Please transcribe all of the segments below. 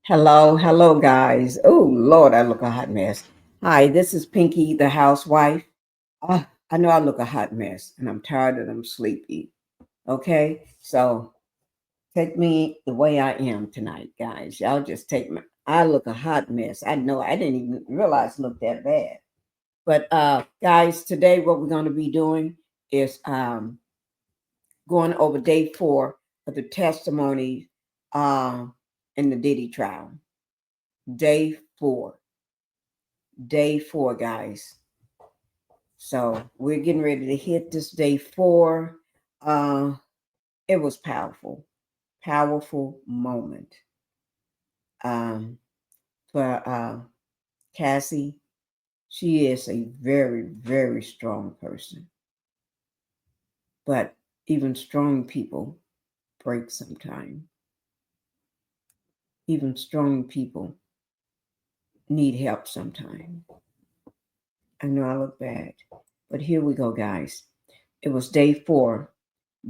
Hello, guys. Oh, Lord, I look a hot mess. Hi, this is Pinkie, the housewife. I know I look a hot mess, and I'm tired and I'm sleepy. Okay, so take me the way I am tonight, guys. Y'all just take me. I look a hot mess. I know I didn't even realize it looked that bad. But guys, today what we're going to be doing is going over day 4 of the testimony uh, in the Diddy Trial. Day 4. Day 4, guys. So we're getting ready to hit this day 4. Uh, it was powerful, powerful moment um, for Cassie. She is a very, very strong person, but even strong people break sometimes. Even strong people need help sometimes. I know I look bad, but here we go, guys. It was day 4,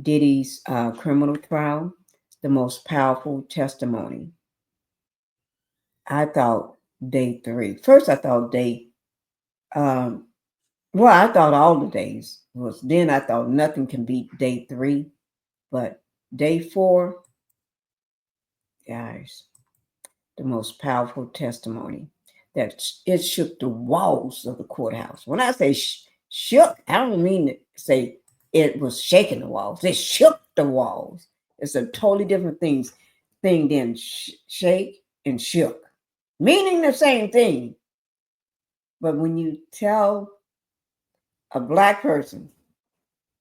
Diddy's criminal trial, the most powerful testimony. I thought day 3. First, I thought um, I thought all the days was, then I thought nothing can beat day 3. But day 4, guys, the most powerful testimony that it shook the walls of the courthouse. When I say shook, I don't mean to say it was shaking the walls. It shook the walls. It's a totally different thing than shake and shook, meaning the same thing. But when you tell a black person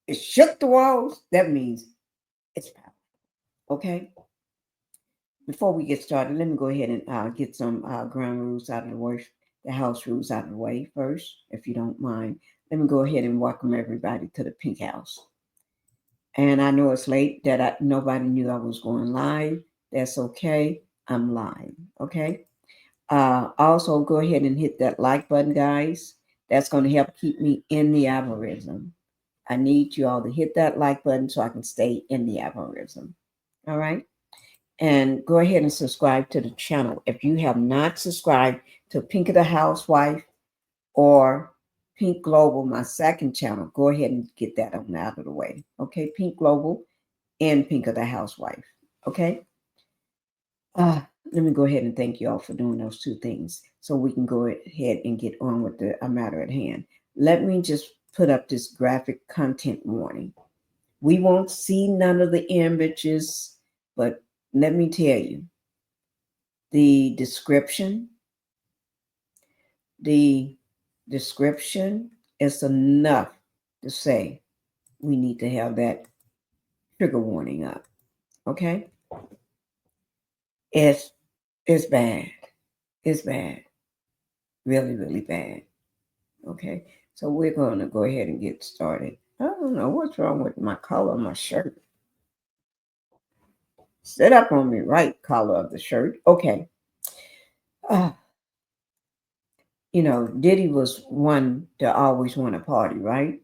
it shook the walls, that means it's powerful. Okay. Before we get started, let me go ahead and get some ground rules out of the way, the house rules out of the way first, if you don't mind. Let me go ahead and welcome everybody to the Pink House. And I know it's late that nobody knew I was going live. That's okay. I'm live. Okay. Also, go ahead and hit that like button, guys. That's going to help keep me in the algorithm. I need you all to hit that like button so I can stay in the algorithm. All right. And go ahead and subscribe to the channel. If you have not subscribed to Pinkie the Housewife or Pink Global, my second channel, go ahead and get that on out of the way. Okay, Pink Global and Pinkie the Housewife. Okay. Uh, Let me go ahead and thank you all for doing those two things so we can go ahead and get on with the matter at hand. Let me just put up this graphic content warning. We won't see none of the images, but let me tell you, the the description is enough to say we need to have that trigger warning up. Okay? It's it's bad. It's bad. Really, really bad. Okay. So we're gonna go ahead and get started. I don't know what's wrong with my color of my shirt. Sit up on me, right color of the shirt. Okay. Uh, Diddy was one to always want to party, right?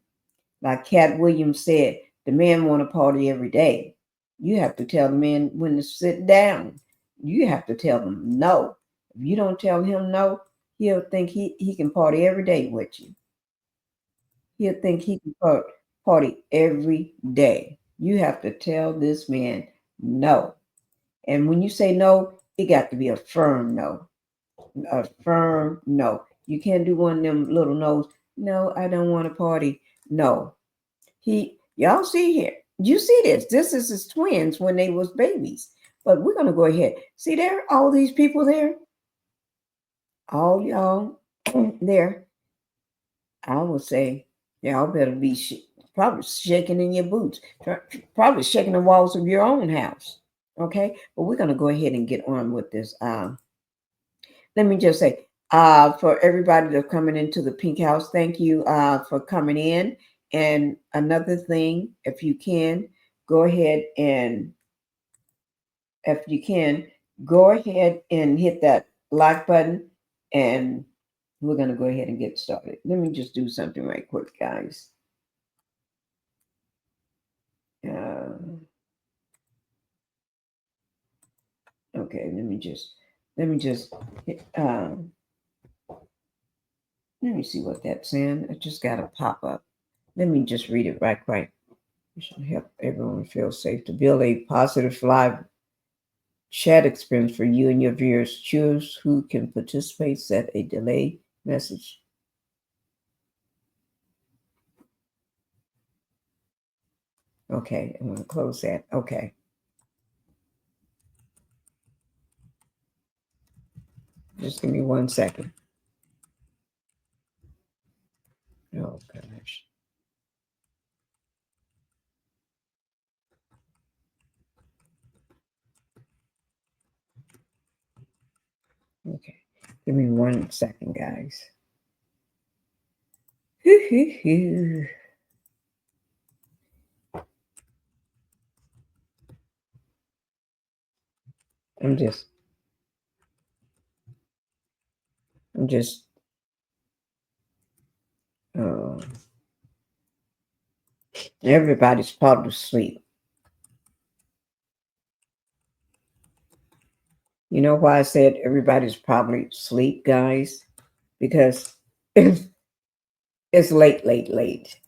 Like Cat Williams said, the man want to party every day. You have to tell the man when to sit down. You have to tell him no. If you don't tell him no, he'll think he can party every day with you. He'll think he can party every day. You have to tell this man no. And when you say no, it got to be a firm no. A firm no. You can't do one of them little no's. No, I don't want to party. No. Y'all see here. You see this. This is his twins when they was babies. But we're gonna go ahead. See there, all these people there, all y'all there. I would say y'all better be probably shaking in your boots, probably shaking the walls of your own house. Okay, but we're gonna go ahead and get on with this. Let me just say, for everybody that's coming into the Pink House, thank you for coming in. And another thing, if you can, go ahead and if you can, go ahead and hit that like button, and we're gonna go ahead and get started. Let me just do something right quick, guys. Uh, okay, let me just Let me just let me see what that's saying. It just got a pop up. Let me just read it right quick. It should help everyone feel safe to build a positive live chat experience for you and your viewers. Choose who can participate. Set a delay message. Okay, I'm going to close that. Okay. Just give me 1 second. Oh, gosh. Okay. Give me 1 second, guys. I'm just, I'm just, uh, everybody's probably asleep. You know why I said everybody's probably asleep, guys? Because it's late.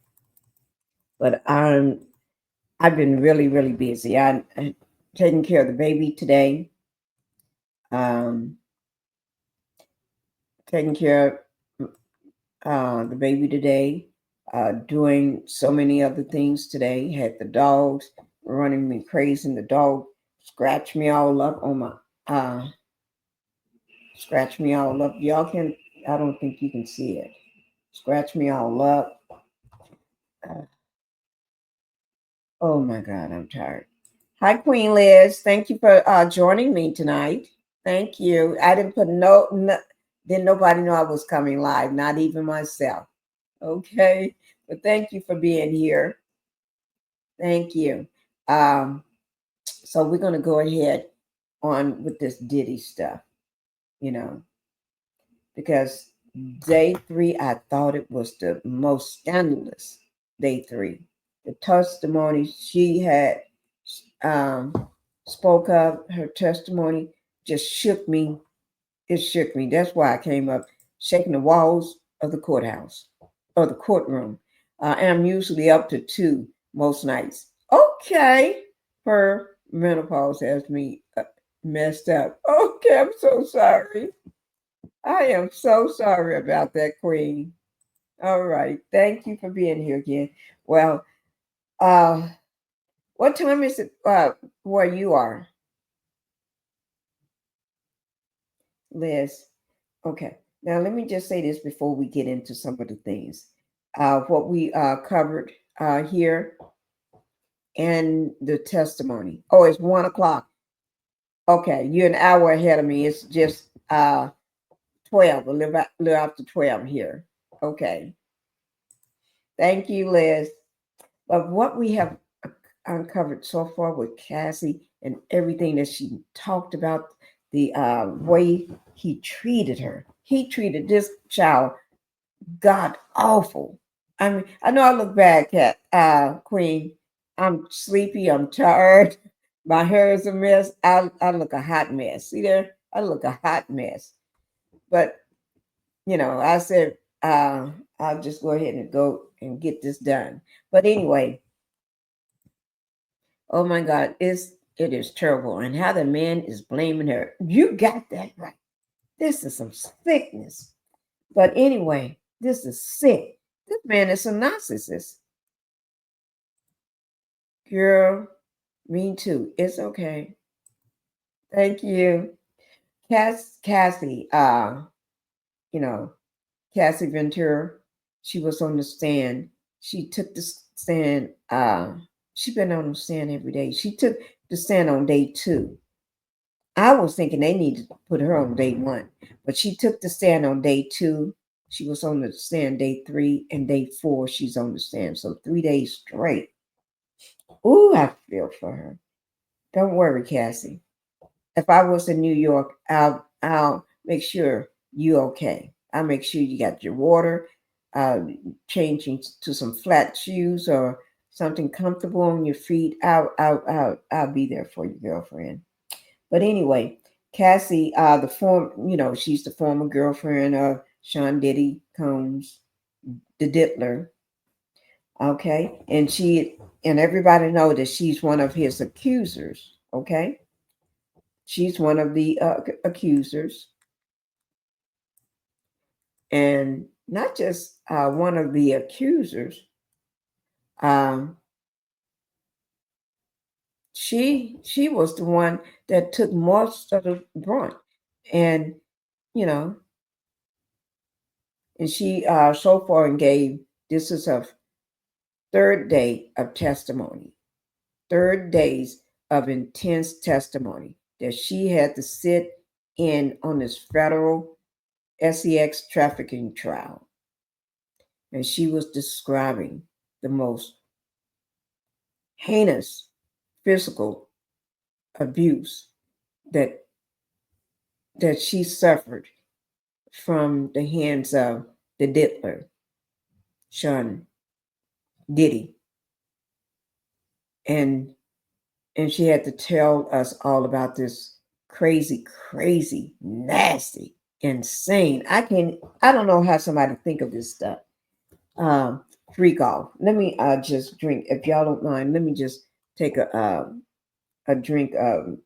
But I've been really busy. I'm taking care of the baby today. Um, taking care of the baby today. Doing so many other things today. Had the dogs running me crazy. And the dog scratched me all up on my scratch me all up. Y'all can. I don't think you can see it. Scratch me all up. Uh, oh my God, I'm tired. Hi, Queen Liz. Thank you for joining me tonight. Thank you. I didn't put didn't nobody know I was coming live, not even myself. Okay. But thank you for being here. Thank you. So we're gonna go ahead on with this Diddy stuff, you know, because day three, I thought it was the most scandalous day three. The testimony she had um, spoke up, her testimony just shook me. It shook me. That's why I came up shaking the walls of the courthouse or the courtroom. And I'm usually up to 2 most nights. Okay, her menopause has me messed up. Okay, I'm so sorry. I am so sorry about that, Queen. All right. Thank you for being here again. Well, uh, what time is it where you are, Liz? Okay. Now, let me just say this before we get into some of the things. What we covered here and the testimony. Oh, it's 1 o'clock. Okay. You're an hour ahead of me. It's just 12, a little after 12 here. Okay. Thank you, Liz. But what we have uncovered so far with Cassie and everything that she talked about, the way he treated her, he treated this child god awful. I mean, I know I look bad, Cat Queen. I'm sleepy. I'm tired. My hair is a mess. I look a hot mess. See there? I look a hot mess. But I said I'll just go ahead and go and get this done. But anyway, oh my God, it is terrible. And how the man is blaming her. You got that right. This is some sickness. But anyway, this is sick. This man is a narcissist. Girl, me too. It's okay. Thank you. Cassie, you know, Cassie Ventura, she was on the stand. She took the stand. She been on the stand every day. She took the stand on day 2. I was thinking they needed to put her on day 1, but she took the stand on day 2. She was on the stand day 3 and day 4. She's on the stand, so 3 days straight. Ooh, I feel for her. Don't worry, Cassie. If I was in New York, I'll make sure you okay. I'll make sure you got your water, uh, changing to some flat shoes or something comfortable on your feet. I'll be there for you, girlfriend. But anyway, Cassie, she's the former girlfriend of Sean Diddy Combs, the Diddler. Okay, and everybody know that she's one of his accusers. Okay, she's one of the accusers, and not just one of the accusers. Um, she was the one that took most of the brunt, and you know, and she so far and gave this is her third day of testimony, third days of intense testimony that she had to sit in on this federal sex trafficking trial, and she was describing the most heinous physical abuse that she suffered from the hands of the diddler, Sean Diddy. And she had to tell us all about this crazy, crazy, nasty, insane. I don't know how somebody think of this stuff. Freak off. Let me just drink, if y'all don't mind. Let me just take a drink of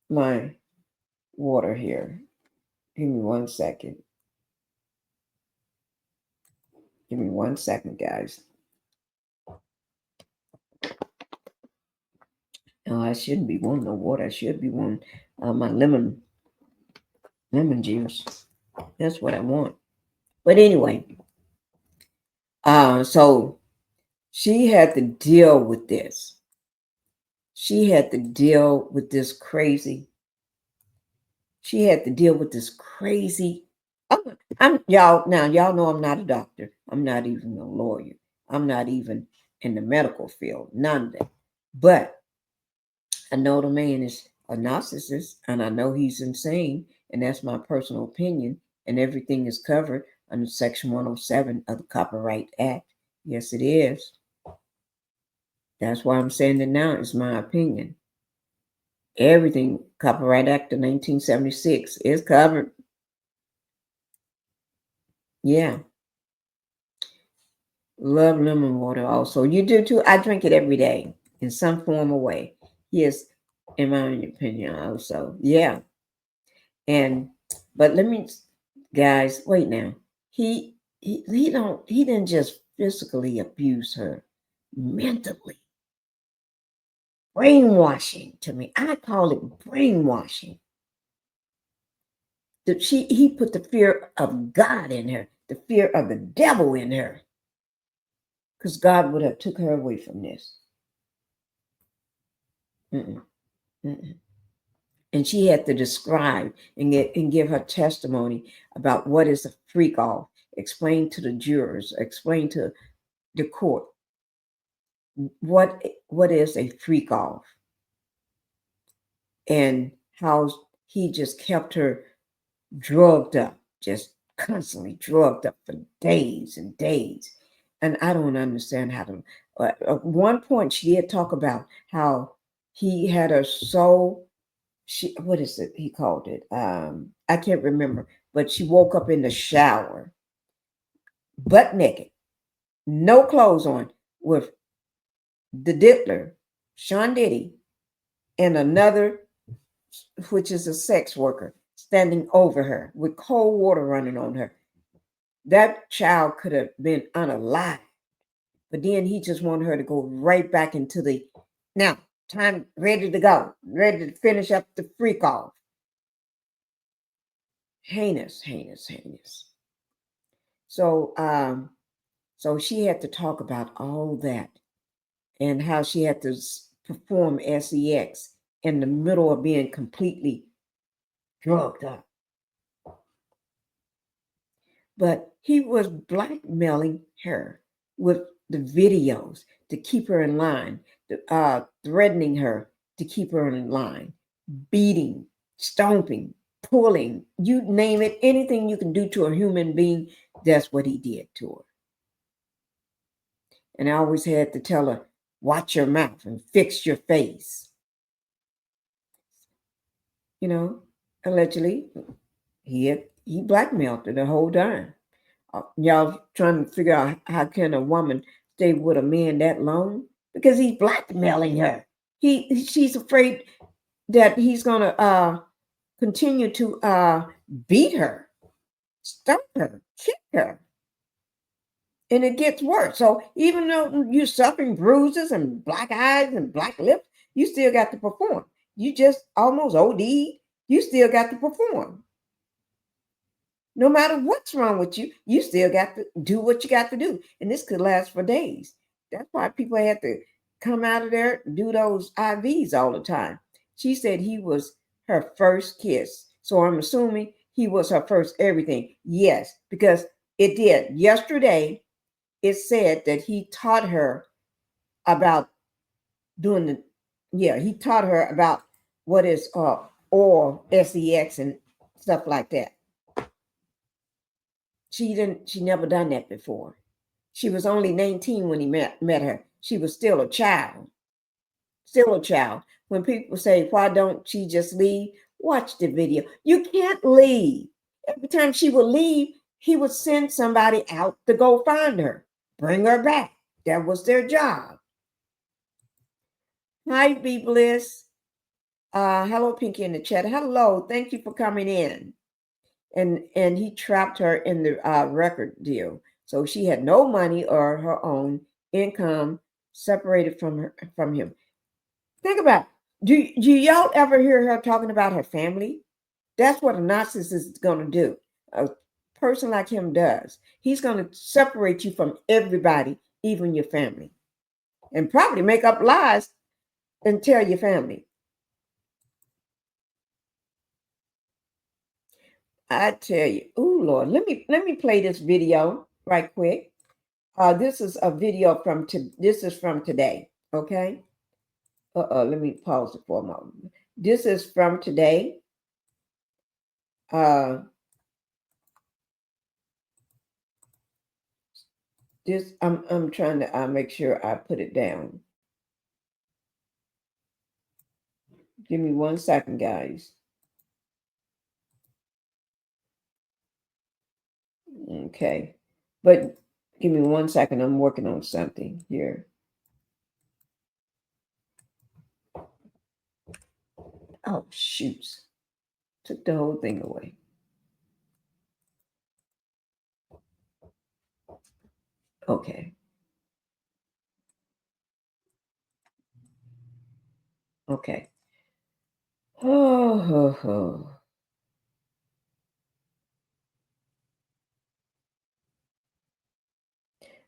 my water here. Give me 1 second. Give me 1 second, guys. No, I shouldn't be wanting no water. I should be wanting my lemon juice. That's what I want. But anyway, so she had to deal with this. She had to deal with this crazy. She had to deal with this crazy. I'm y'all now. Y'all know I'm not a doctor. I'm not even a lawyer. I'm not even in the medical field. None of that. But I know the man is a narcissist, and I know he's insane, and that's my personal opinion. And everything is covered under Section 107 of the Copyright Act. Yes, it is. That's why I'm saying it now. It's my opinion. Everything, Copyright Act of 1976, is covered. Yeah. Love lemon water also. You do too? I drink it every day in some form or way. Yes, in my opinion also. Yeah. And but let me guys, wait now. He didn't just physically abuse her, mentally. Brainwashing to me. I call it brainwashing. He put the fear of God in her, the fear of the devil in her. Because God would have took her away from this. Mm-mm, mm-mm. And she had to describe and give her testimony about what is a freak off, explain to the jurors, explain to the court what is a freak off, and how he just kept her drugged up, just constantly drugged up for days and days. And I don't understand how to. At one point, she did talk about how he had her so. What is it? He called it. I can't remember. But she woke up in the shower, butt naked, no clothes on, with the diddler, Sean Diddy, and another, which is a sex worker, standing over her with cold water running on her. That child could have been unalive. But then he just wanted her to go right back into the now, time ready to go, ready to finish up the freak off. Heinous, heinous, heinous. So so she had to talk about all that and how she had to perform sex in the middle of being completely drugged up. But he was blackmailing her with the videos to keep her in line, threatening her to keep her in line, beating, stomping, pulling, you name it, anything you can do to a human being, that's what he did to her. And I always had to tell her, watch your mouth and fix your face. You know, allegedly he blackmailed her the whole time. Y'all trying to figure out how can a woman stay with a man that long? Because he's blackmailing her. She's afraid that he's gonna continue to beat her, stomp her, kick her, and it gets worse. So even though you're suffering bruises and black eyes and black lips, you still got to perform. You just almost OD. You still got to perform. No matter what's wrong with you, you still got to do what you got to do. And this could last for days. That's why people had to come out of there, do those IVs all the time. She said he was her first kiss. So I'm assuming he was her first everything. Yes, because it did. Yesterday, it said that he taught her about doing he taught her about what is oral sex and stuff like that. She never done that before. She was only 19 when he met her. She was still a child. Still a child. When people say, why don't she just leave? Watch the video. You can't leave. Every time she would leave, he would send somebody out to go find her, bring her back. That was their job. Hi, Be Bliss. Hello, Pinkie in the chat. Hello, thank you for coming in. And he trapped her in the record deal. So she had no money or her own income, separated from him. Think about it. Do y'all ever hear her talking about her family? That's what a narcissist is going to do. A person like him does. He's going to separate you from everybody, even your family, and probably make up lies and tell your family. I tell you, oh Lord, let me play this video right quick. This is a video this is from today. Okay. Let me pause it for a moment. This is from today. I'm trying to make sure I put it down. Give me 1 second, guys. Okay, but give me 1 second. I'm working on something here. Oh, shoots. Took the whole thing away. Okay. Okay. Oh.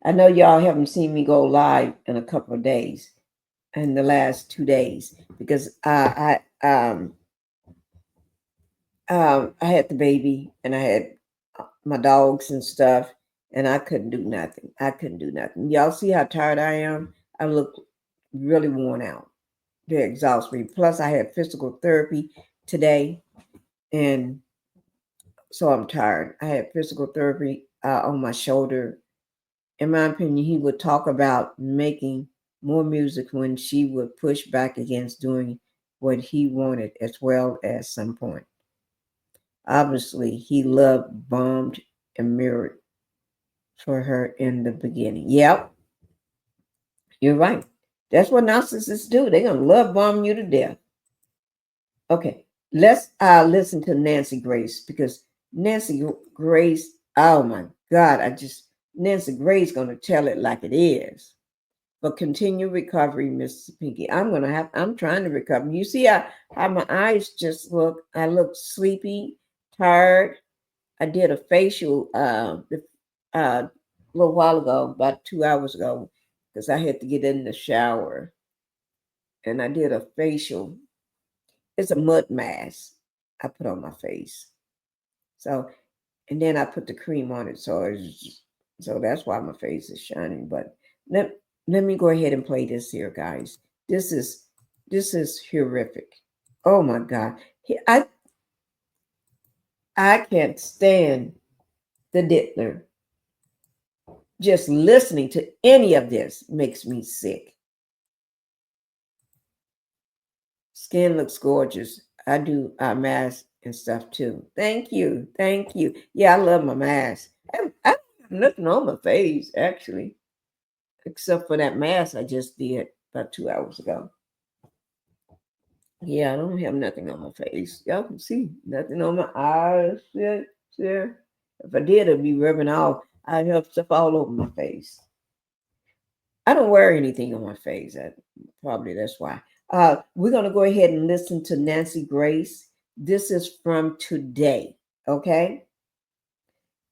I know y'all haven't seen me go live in a couple of days, in the last 2 days, because I had the baby and I had my dogs and stuff, and I couldn't do nothing. Y'all see how tired I am? I look really worn out. They exhaust me. Plus, I had physical therapy today, and so I'm tired. I had physical therapy on my shoulder. In my opinion, he would talk about making more music when she would push back against doing what he wanted as well at some point. Obviously, he loved, bombed, and mirrored for her in the beginning. Yep, you're right. That's what narcissists do. They're going to love bomb you to death. Okay, let's listen to Nancy Grace, because Nancy Grace, oh my God, Nancy Grace going to tell it like it is. But continue recovery, Mr. Pinkie. I'm trying to recover. You see how my eyes just look. I look sleepy, tired. I did a facial a little while ago, about 2 hours ago, because I had to get in the shower. And I did a facial. It's a mud mask I put on my face. So, and then I put the cream on it. So that's why my face is shining. But let me go ahead and play this here, guys. This is horrific. Oh my God. I can't stand the Diddler. Just listening to any of this makes me sick. Skin looks gorgeous. I do masks and stuff too. Thank you. Thank you. Yeah, I love my mask. I don't have nothing on my face, actually, except for that mask I just did about 2 hours ago. Yeah, I don't have nothing on my face. Y'all can see nothing on my eyes. Yeah, yeah. If I did, it'd be rubbing off. I have stuff all over my face. I don't wear anything on my face. Probably that's why. We're gonna go ahead and listen to Nancy Grace. This is from today. Okay.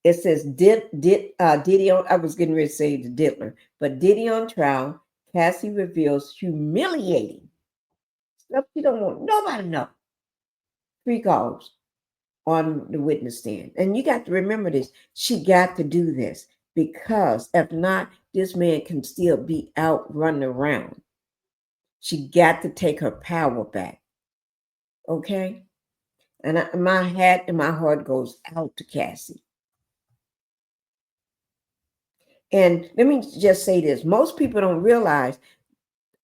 It says Diddy on. I was getting ready to say the Diddler, but Diddy on trial. Cassie reveals humiliating stuff you don't want nobody to know. 3 calls on the witness stand, and you got to remember this. She got to do this because if not, this man can still be out running around. She got to take her power back. Okay? And my hat and my heart goes out to Cassie. And let me just say this. Most people don't realize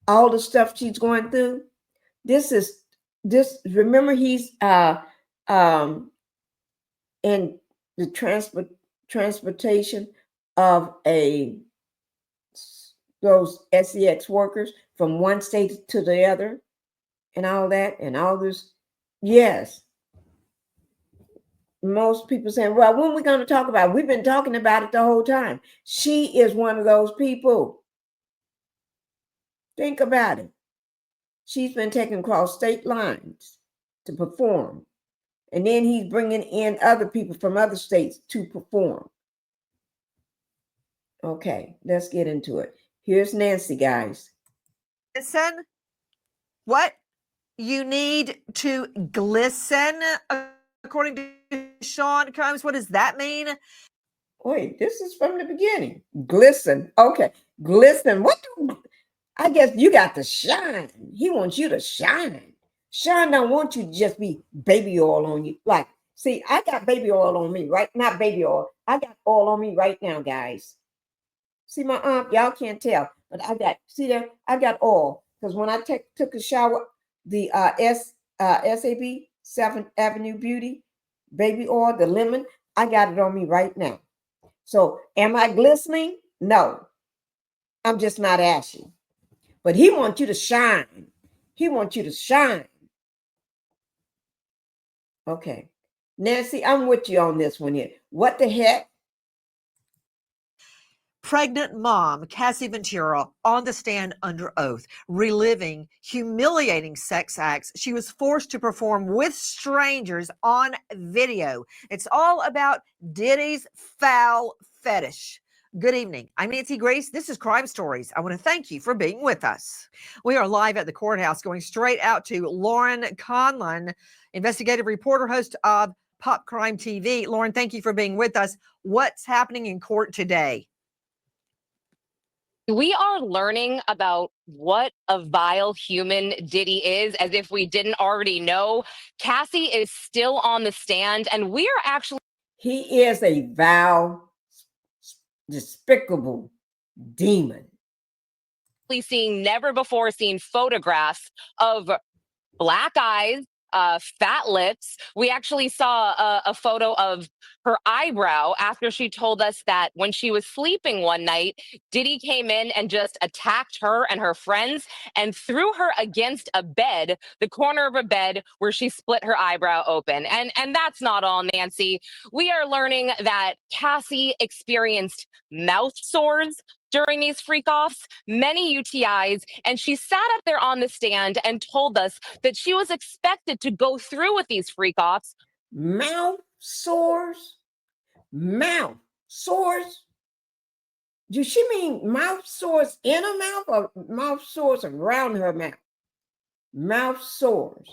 all the stuff she's going through. Remember he's in the transportation of those SEX workers from one state to the other and all that and all this. Yes. Most people saying, well, when are we going to talk about it? We've been talking about it the whole time. She is one of those people. Think about it. She's been taken across state lines to perform. And then he's bringing in other people from other states to perform. Okay, let's get into it. Here's Nancy, guys. Listen, what you need to glisten, according to Sean Combs. What does that mean? Wait, this is from the beginning. Glisten. Okay, glisten. I guess you got to shine. He wants you to shine. Sean don't want you to just be baby oil on you. Like, see, I got baby oil on me, right? Not baby oil. I got oil on me right now, guys. See my arm? Y'all can't tell, but see there? I got oil. Because when I took a shower, the SAB, 7th Avenue Beauty, baby oil, the lemon, I got it on me right now. So am I glistening? No. I'm just not ashy. But he wants you to shine. He wants you to shine. Okay. Nancy, I'm with you on this one here. What the heck? Pregnant mom Cassie Ventura on the stand under oath, reliving humiliating sex acts she was forced to perform with strangers on video. It's all about Diddy's foul fetish. Good evening. I'm Nancy Grace. This is Crime Stories. I want to thank you for being with us. We are live at the courthouse, going straight out to Lauren Conlon, investigative reporter, host of Pop Crime TV. Lauren, thank you for being with us. What's happening in court today? We are learning about what a vile human Diddy is, as if we didn't already know. Cassie is still on the stand, and we are actually... He is a vile, despicable demon. Seeing never before seen photographs of black eyes, fat lips. We actually saw a photo of her eyebrow after she told us that when she was sleeping one night, Diddy came in and just attacked her and her friends and threw her against a bed, the corner of a bed where she split her eyebrow open. And that's not all, Nancy. We are learning that Cassie experienced mouth sores during these freak-offs, many UTIs, and she sat up there on the stand and told us that she was expected to go through with these freak-offs. Mouth sores? Mouth sores? Does she mean mouth sores in her mouth or mouth sores around her mouth? Mouth sores.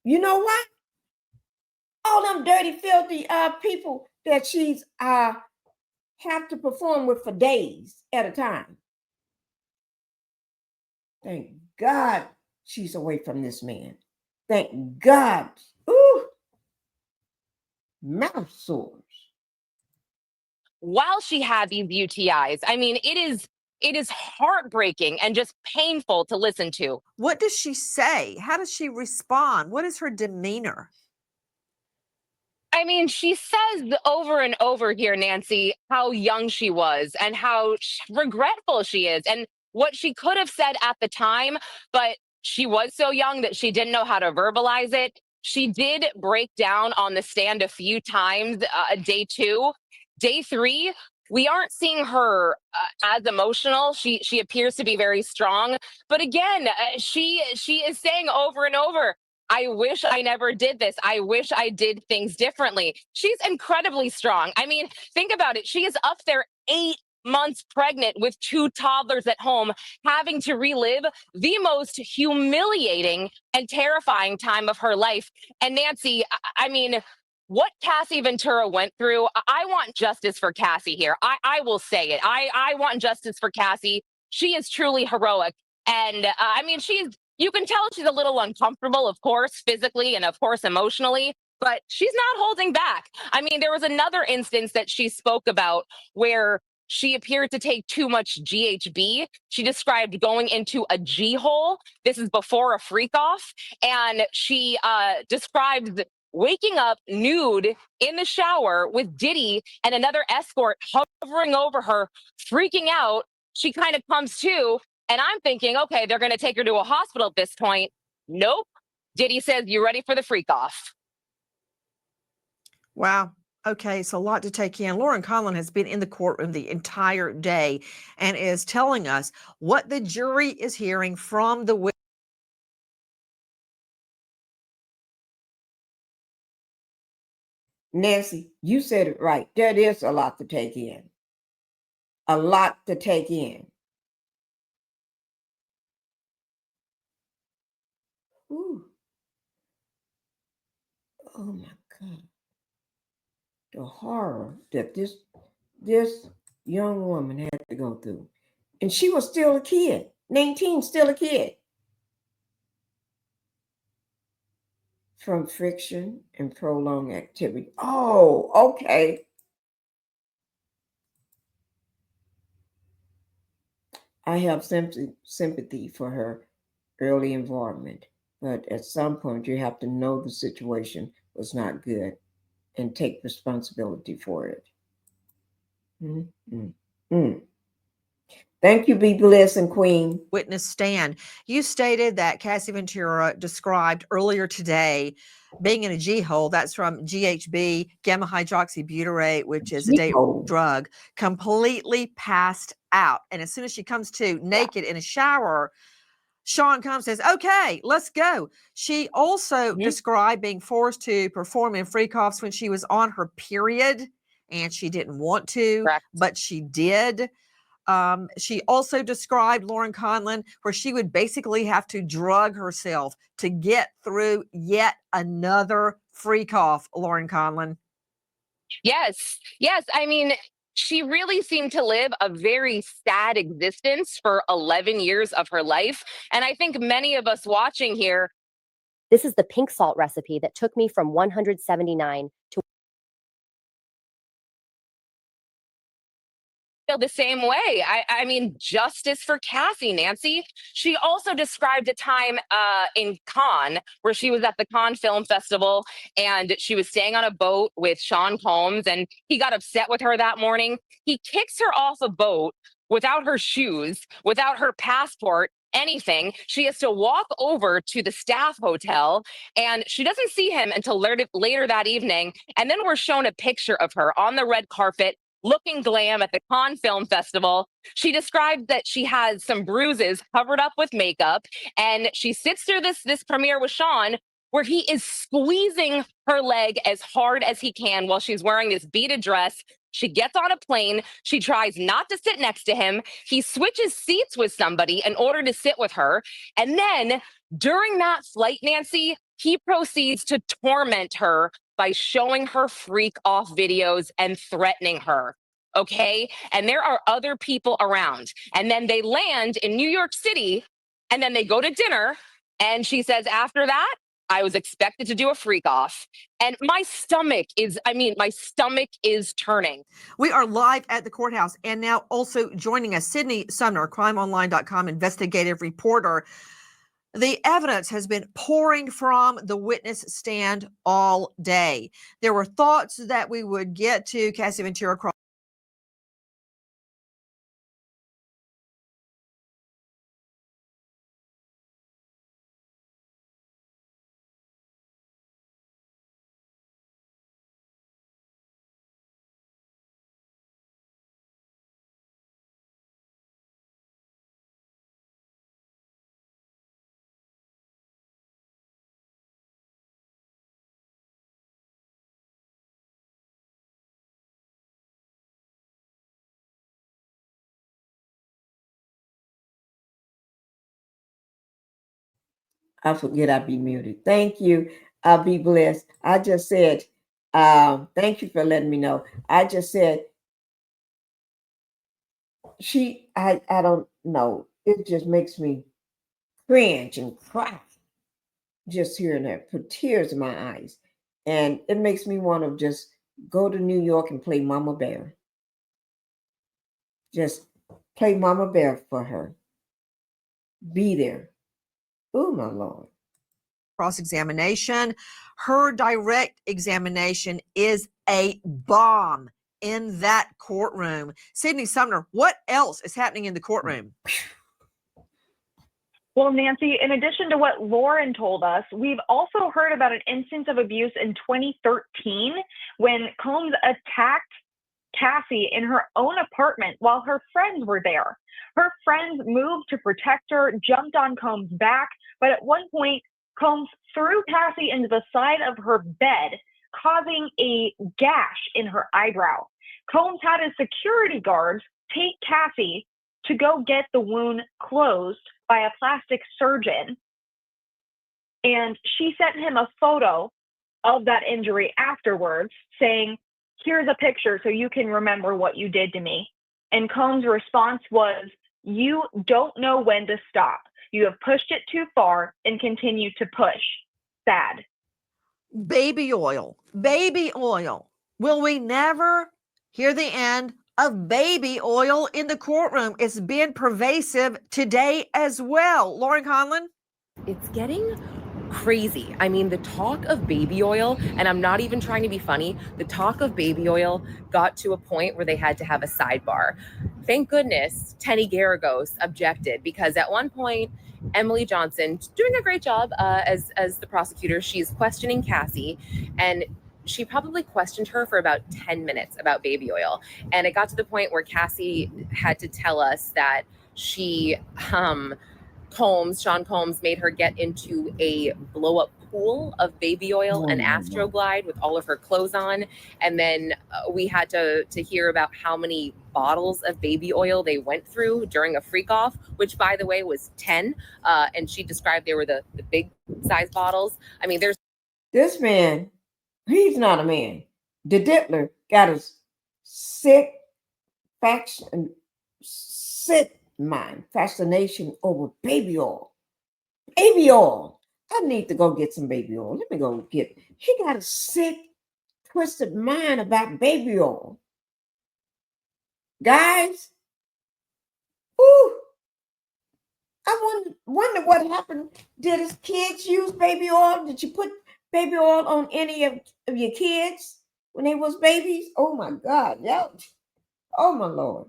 You know what? All them dirty, filthy people that she's have to perform with for days at a time. Thank God she's away from this man. Thank God. Ooh. Mouth sores. While she had these UTIs, I mean, it it is heartbreaking and just painful to listen to. What does she say? How does she respond? What is her demeanor? I mean, she says over and over here, Nancy, how young she was and how regretful she is and what she could have said at the time, but she was so young that she didn't know how to verbalize it. She did break down on the stand a few times, day two. Day three, we aren't seeing her as emotional. She appears to be very strong, but again, she is saying over and over, I wish I never did this. I wish I did things differently. She's incredibly strong. I mean, think about it. She is up there 8 months pregnant with 2 toddlers at home, having to relive the most humiliating and terrifying time of her life. And Nancy, I mean, what Cassie Ventura went through, I want justice for Cassie here. I will say it. I want justice for Cassie. She is truly heroic. And I mean, you can tell she's a little uncomfortable, of course, physically and of course emotionally, but she's not holding back. I mean, there was another instance that she spoke about where she appeared to take too much GHB. She described going into a G hole. This is before a freak off. And she described waking up nude in the shower with Diddy and another escort hovering over her, freaking out. She kind of comes to, and I'm thinking, okay, they're going to take her to a hospital at this point. Nope. Diddy says, you ready for the freak off? Wow. Okay, so a lot to take in. Lauren Conlon has been in the courtroom the entire day and is telling us what the jury is hearing from the witness. Nancy, you said it right. That is a lot to take in. A lot to take in. Ooh. Oh my God. The horror that this young woman had to go through. And she was still a kid. 19, still a kid. From friction and prolonged activity. Oh, okay. I have sympathy for her early involvement, but at some point you have to know the situation was not good and take responsibility for it. Mm-hmm. Thank you, Be Blessed and Queen. Witness stand. You stated that Cassie Ventura described earlier today being in a G hole. That's from GHB, gamma hydroxybutyrate, which is a day drug, completely passed out. And as soon as she comes to naked in a shower, Sean comes and says, okay, let's go. She also described being forced to perform in freak offs when she was on her period and she didn't want to, but she did. She also described, Lauren Conlon, where she would basically have to drug herself to get through yet another freak off, Lauren Conlon. Yes. Yes. I mean, she really seemed to live a very sad existence for 11 years of her life. And I think many of us watching here. This is the pink salt recipe that took me from 179 to Feel the same way. I mean, justice for Cassie, Nancy. She also described a time in Cannes where she was at the Cannes Film Festival and she was staying on a boat with Sean Combs and he got upset with her that morning. He kicks her off a boat without her shoes, without her passport, anything. She has to walk over to the staff hotel and she doesn't see him until later that evening. And then we're shown a picture of her on the red carpet looking glam at the Cannes Film Festival. She described that she has some bruises covered up with makeup, and she sits through this premiere with Sean where he is squeezing her leg as hard as he can while she's wearing this beaded dress. She gets on a plane. She tries not to sit next to him. He switches seats with somebody in order to sit with her. And then during that flight, Nancy, he proceeds to torment her by showing her freak off videos and threatening her. Okay. And there are other people around. And then they land in New York City and then they go to dinner. And she says, after that, I was expected to do a freak off, and my stomach is turning. We are live at the courthouse, and now also joining us, Sydney Sumner, crimeonline.com investigative reporter. The evidence has been pouring from the witness stand all day. There were thoughts that we would get to Cassie Ventura I forget I be muted. Thank you. I'll be blessed. I just said, thank you for letting me know. I just said, I don't know. It just makes me cringe and cry just hearing that, put tears in my eyes. And it makes me want to just go to New York and play Mama Bear. Just play Mama Bear for her. Be there. Oh, my Lord. cross-examination. Her direct examination is a bomb in that courtroom. Sydney Sumner, what else is happening in the courtroom? Well, Nancy, in addition to what Lauren told us, we've also heard about an instance of abuse in 2013 when Combs attacked Cassie in her own apartment while her friends were there. Her friends moved to protect her, jumped on Combs' back, but at one point, Combs threw Cassie into the side of her bed, causing a gash in her eyebrow. Combs had his security guards take Cassie to go get the wound closed by a plastic surgeon. And she sent him a photo of that injury afterwards saying, "Here's a picture so you can remember what you did to me." And Combs' response was, "You don't know when to stop. You have pushed it too far and continue to push." Sad. Baby oil. Baby oil. Will we never hear the end of baby oil in the courtroom? It's been pervasive today as well. Lauren Conlon? It's getting crazy. I mean, the talk of baby oil, and I'm not even trying to be funny, the talk of baby oil got to a point where they had to have a sidebar. Thank goodness Tenny Garagos objected, because at one point, Emily Johnson, doing a great job as the prosecutor, she's questioning Cassie, and she probably questioned her for about 10 minutes about baby oil. And it got to the point where Cassie had to tell us that Sean Combs made her get into a blow-up pool of baby oil and Astroglide with all of her clothes on. And then we had to hear about how many bottles of baby oil they went through during a freak-off, which, by the way, was 10. And she described they were the big size bottles. I mean, there's... This man, he's not a man. The Diddler got a sick fascination over baby oil. Baby oil. I need to go get some baby oil. Let me go get. He got a sick, twisted mind about baby oil. Guys, ooh, I wonder what happened. Did his kids use baby oil? Did you put baby oil on any of your kids when they was babies? Oh my God, yeah. Oh my Lord.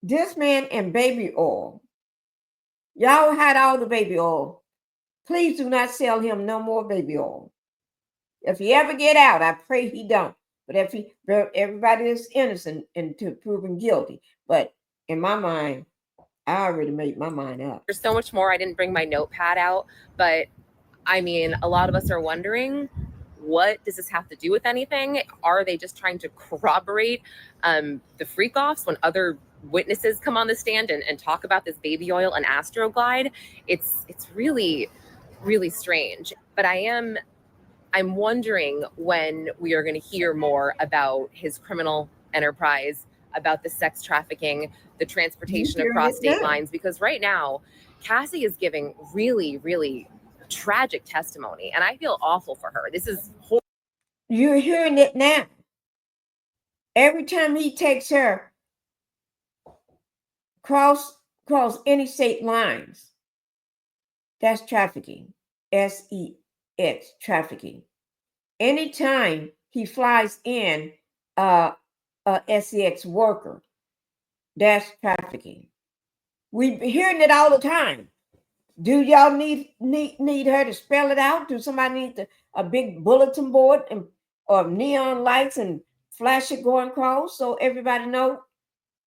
This man and baby oil. Y'all had all the baby oil. Please do not sell him no more baby oil. If he ever get out, I pray he don't. But everybody is innocent until proven guilty. But in my mind, I already made my mind up. There's so much more. I didn't bring my notepad out, but I mean, a lot of us are wondering, what does this have to do with anything? Are they just trying to corroborate the freak-offs when other witnesses come on the stand and talk about this baby oil and Astroglide? It's really, really strange. But I'm wondering when we are going to hear more about his criminal enterprise, about the sex trafficking, the transportation across state lines, because right now, Cassie is giving really, really tragic testimony. And I feel awful for her. This is You're hearing it now. Every time he takes her cross any state lines, that's trafficking. SEX, trafficking. Anytime he flies in a SEX worker, that's trafficking. We're hearing it all the time. Do y'all need her to spell it out? Do somebody need a big bulletin board or neon lights and flash it going across so everybody know?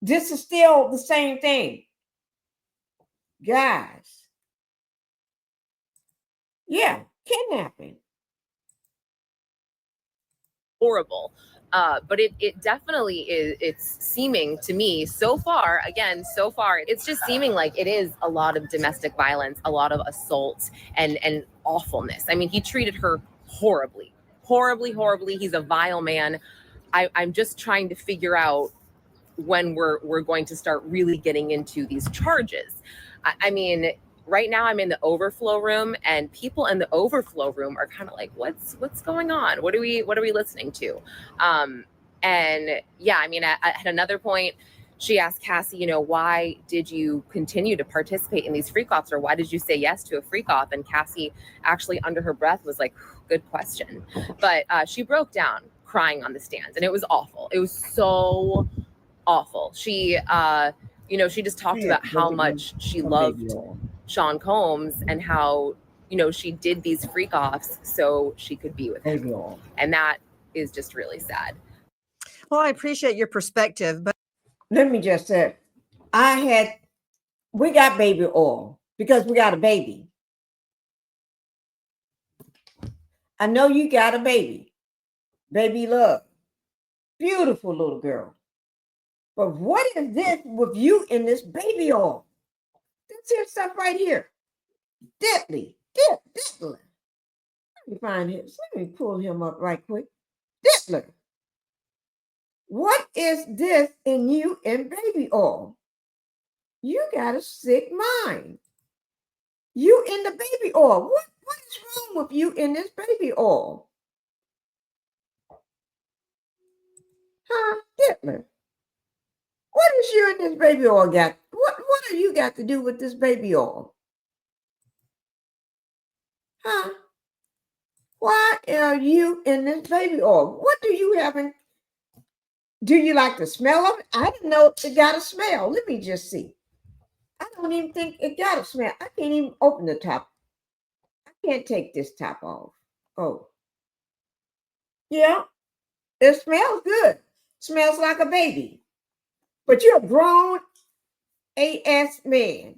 This is still the same thing, guys. Yeah, kidnapping. horrible. But it definitely is. It's seeming to me so far, it's just seeming like it is a lot of domestic violence, a lot of assault and awfulness. I mean, he treated her horribly. He's a vile man. I'm just trying to figure out when we're going to start really getting into these charges. I mean, right now I'm in the overflow room, and people in the overflow room are kind of like, what's going on? What are we listening to? And yeah, I mean, at another point, she asked Cassie, why did you continue to participate in these freak offs, or why did you say yes to a freak off? And Cassie actually under her breath was like, good question. But she broke down crying on the stands, and it was awful. It was so awful. She, she just talked about how much she loved Sean Combs and how, she did these freak offs so she could be with him. And that is just really sad. Well, I appreciate your perspective, but let me just say, we got baby oil because we got a baby. I know you got a baby love, beautiful little girl. But what is this with you in this baby oil? This here stuff right here. Diddly. Let me find him. Let me pull him up right quick. Diddler. What is this in you in baby oil? You got a sick mind. You in the baby oil. What is wrong with you in this baby oil? Huh, Diddler? What is you in this baby oil got? What have you got to do with this baby oil? Huh? Why are you in this baby oil? What do you have in? Do you like the smell of it? I didn't know it got a smell. Let me just see. I don't even think it got a smell. I can't even open the top. I can't take this top off. Oh. Yeah. It smells good. Smells like a baby. But you're a grown ass man.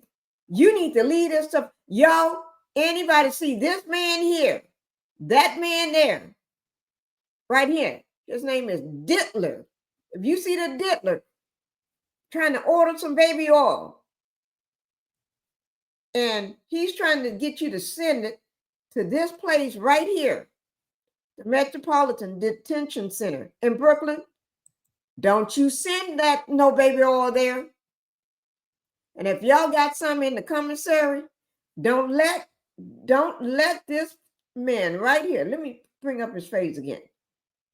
You need to leave this stuff. Y'all, anybody see this man here? That man there. Right here. His name is Diddler. If you see the Diddler trying to order some baby oil, and he's trying to get you to send it to this place right here, the Metropolitan Detention Center in Brooklyn, don't you send that no baby oil there. And if y'all got some in the commissary, don't let this man right here. Let me bring up his face again.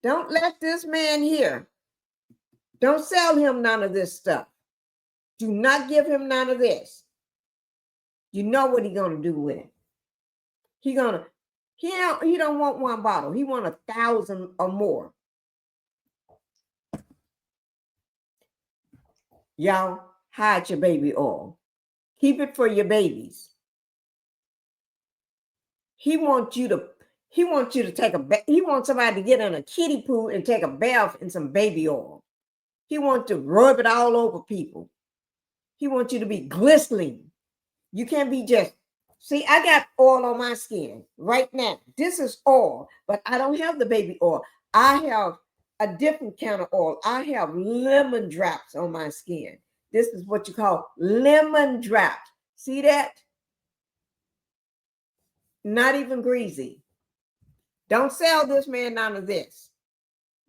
Don't let this man here. Don't sell him none of this stuff. Do not give him none of this. You know what he's gonna do with it. He don't want one bottle. He want 1,000 or more. Y'all hide your baby oil. Keep it for your babies. He wants you to take a bath. He wants somebody to get in a kiddie pool and take a bath in some baby oil. He wants to rub it all over people. He wants you to be glistening. You can't be just, see, I got oil on my skin right now. This is oil, but I don't have the baby oil. I have a different kind of oil. I have lemon drops on my skin. This is what you call lemon drops. See that? Not even greasy. Don't sell this man none of this.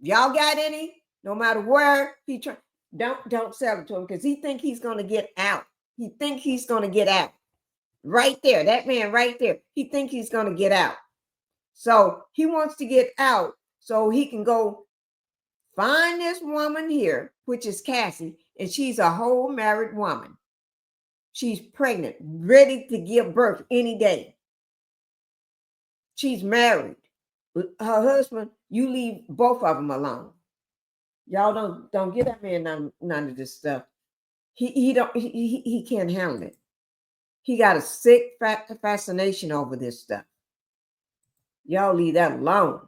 Y'all got any? No matter where he try, don't sell it to him because he think he's gonna get out. He think he's gonna get out. right there. That man right there. He think he's going to get out. So he wants to get out so he can go find this woman here, which is Cassie, and she's a whole married woman. She's pregnant, ready to give birth any day. She's married. Her husband, you leave both of them alone. Y'all don't give that man none of this stuff. He can't handle it. He got a sick fascination over this stuff. Y'all leave that alone.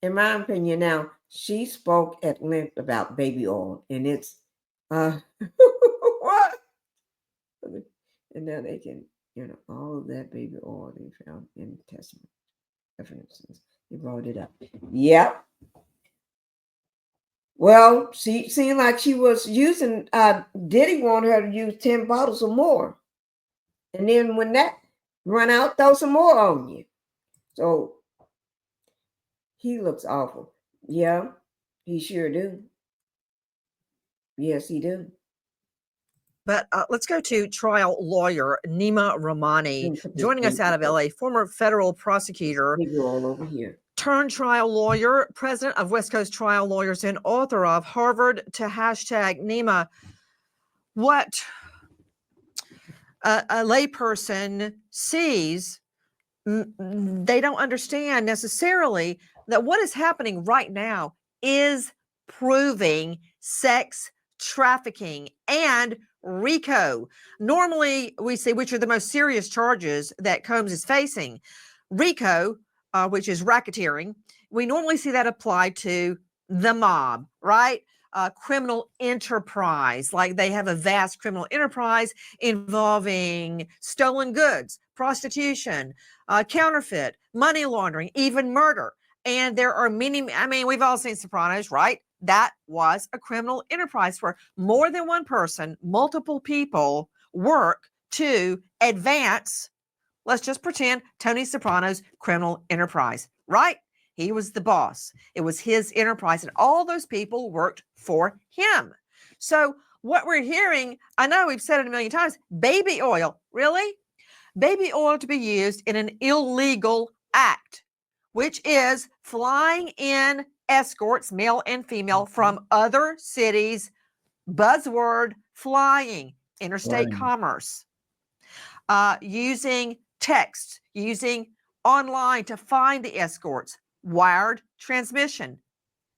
In my opinion, now she spoke at length about baby oil, and it's what? And now they can, all of that baby oil they found in the Testament. For instance, they brought it up. Yep. Well, she seemed like she was using. Diddy wanted her to use 10 bottles or more, and then when that run out, throw some more on you. So he looks awful. Yeah, he sure do. Yes, he do. But let's go to trial lawyer Nima Romani, joining us out of LA, former federal prosecutor, all over here, turned trial lawyer, president of West Coast Trial Lawyers, and author of Harvard to hashtag Nima. What a layperson sees, they don't understand necessarily that what is happening right now is proving sex trafficking and RICO. Normally, we see which are the most serious charges that Combs is facing. RICO, which is racketeering, we normally see that applied to the mob, right? Criminal enterprise, like they have a vast criminal enterprise involving stolen goods, prostitution, counterfeit, money laundering, even murder. And there are many, we've all seen Sopranos, right? That was a criminal enterprise where more than one person, multiple people work to advance, let's just pretend, Tony Soprano's criminal enterprise, right? He was the boss. It was his enterprise, and all those people worked for him. So what we're hearing, I know we've said it a million times, baby oil, really? Baby oil to be used in an illegal act, which is flying in escorts, male and female, from other cities, buzzword flying, interstate commerce, using text, using online to find the escorts, wired transmission.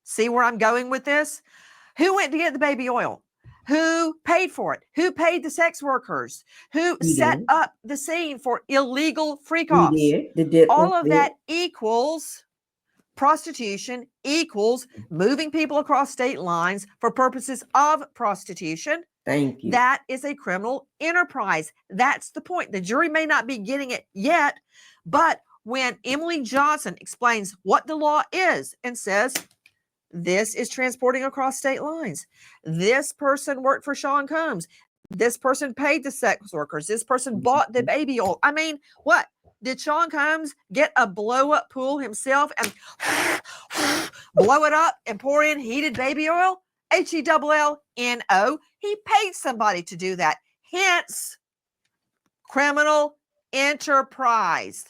See where I'm going with this? Who went to get the baby oil? Who paid for it? Who paid the sex workers? Who set up the scene for illegal freak-offs? All of that equals prostitution, equals moving people across state lines for purposes of prostitution. Thank you. That is a criminal enterprise. That's the point. The jury may not be getting it yet, but when Emily Johnson explains what the law is and says, this is transporting across state lines. This person worked for Sean Combs. This person paid the sex workers. This person bought the baby oil. What? Did Sean Combs get a blow-up pool himself and blow it up and pour in heated baby oil? HELLNO. He paid somebody to do that. Hence, criminal enterprise.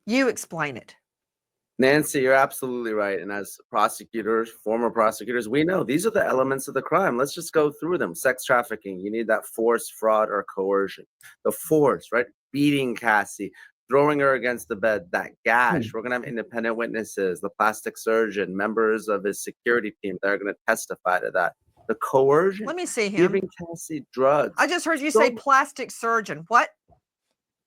You explain it. Nancy, you're absolutely right. And as prosecutors, former prosecutors, we know these are the elements of the crime. Let's just go through them. Sex trafficking, you need that force, fraud, or coercion. The force, right? Beating Cassie, throwing her against the bed, that gash. We're going to have independent witnesses, the plastic surgeon, members of his security team that are going to testify to that. The coercion. Let me see him. Giving Cassie drugs. I just heard you say plastic surgeon. What?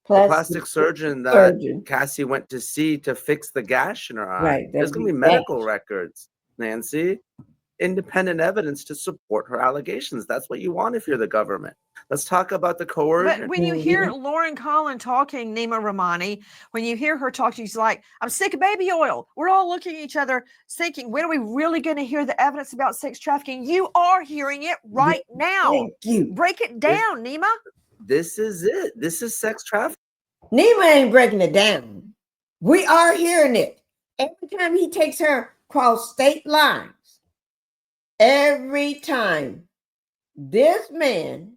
The plastic surgeon that Cassie went to see to fix the gash in her eye. Right, There's going to be medical records, Nancy. Independent evidence to support her allegations. That's what you want if you're the government. Let's talk about the coercion. But when you hear Lauren Collin talking, Nima Romani, when you hear her talking, she's like, I'm sick of baby oil. We're all looking at each other thinking, when are we really going to hear the evidence about sex trafficking? You are hearing it right now. Thank you. Break it down, Nima. This is it. This is sex trafficking. Nima ain't breaking it down. We are hearing it. Every time he takes her across state lines, every time this man,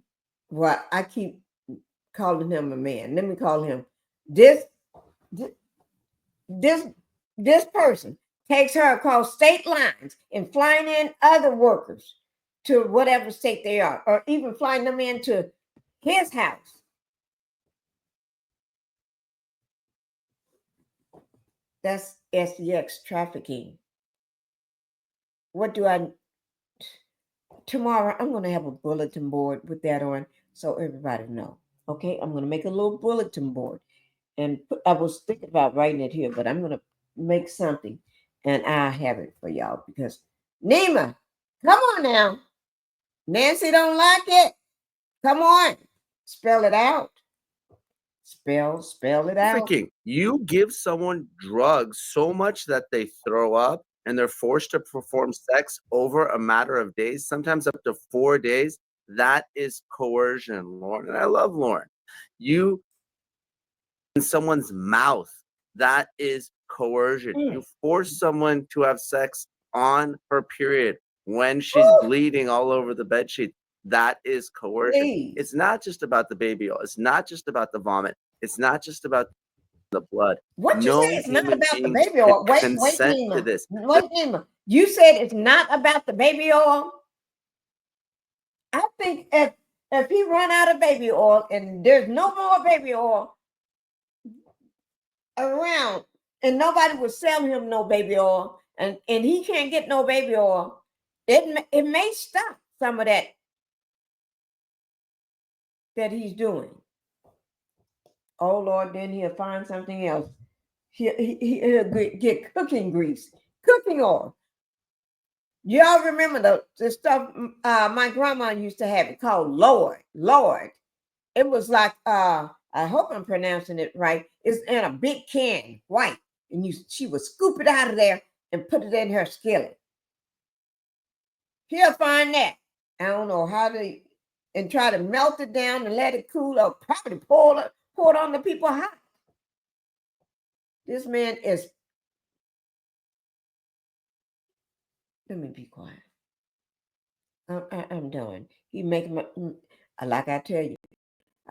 I keep calling him a man. Let me call him this this person takes her across state lines and flying in other workers to whatever state they are, or even flying them into his house. That's SEX trafficking. What do I... Tomorrow, I'm going to have a bulletin board with that on so everybody know. Okay, I'm going to make a little bulletin board. And I was thinking about writing it here, but I'm going to make something and I'll have it for y'all because Nima, come on now. Nancy don't like it. Come on. Spell it out. Spell it out. Trafficking. You give someone drugs so much that they throw up and they're forced to perform sex over a matter of days, sometimes up to 4 days. That is coercion, Lauren. And I love Lauren. You in someone's mouth, that is coercion. You force someone to have sex on her period when she's bleeding all over the bedsheet. That is coercion. Please. It's not just about the baby oil. It's not just about the vomit. It's not just about the blood. What you say it's not human about the beings baby oil. can Wait, consent to Nima. this. Wait, Nima. You said it's not about the baby oil. I think if he run out of baby oil and there's no more baby oil around and nobody will sell him no baby oil and he can't get no baby oil, it may stop some of that he's doing. Oh Lord, then he'll find something else. He'll get cooking grease, cooking oil. Y'all remember the stuff my grandma used to have it called Lord. It was like I hope I'm pronouncing it right. It's in a big can, white, and she would scoop it out of there and put it in her skillet. He'll find that. I don't know how to, and try to melt it down and let it cool, or probably pour it on the people hot. This man is... Let me be quiet. I'm done. He making my... Like I tell you,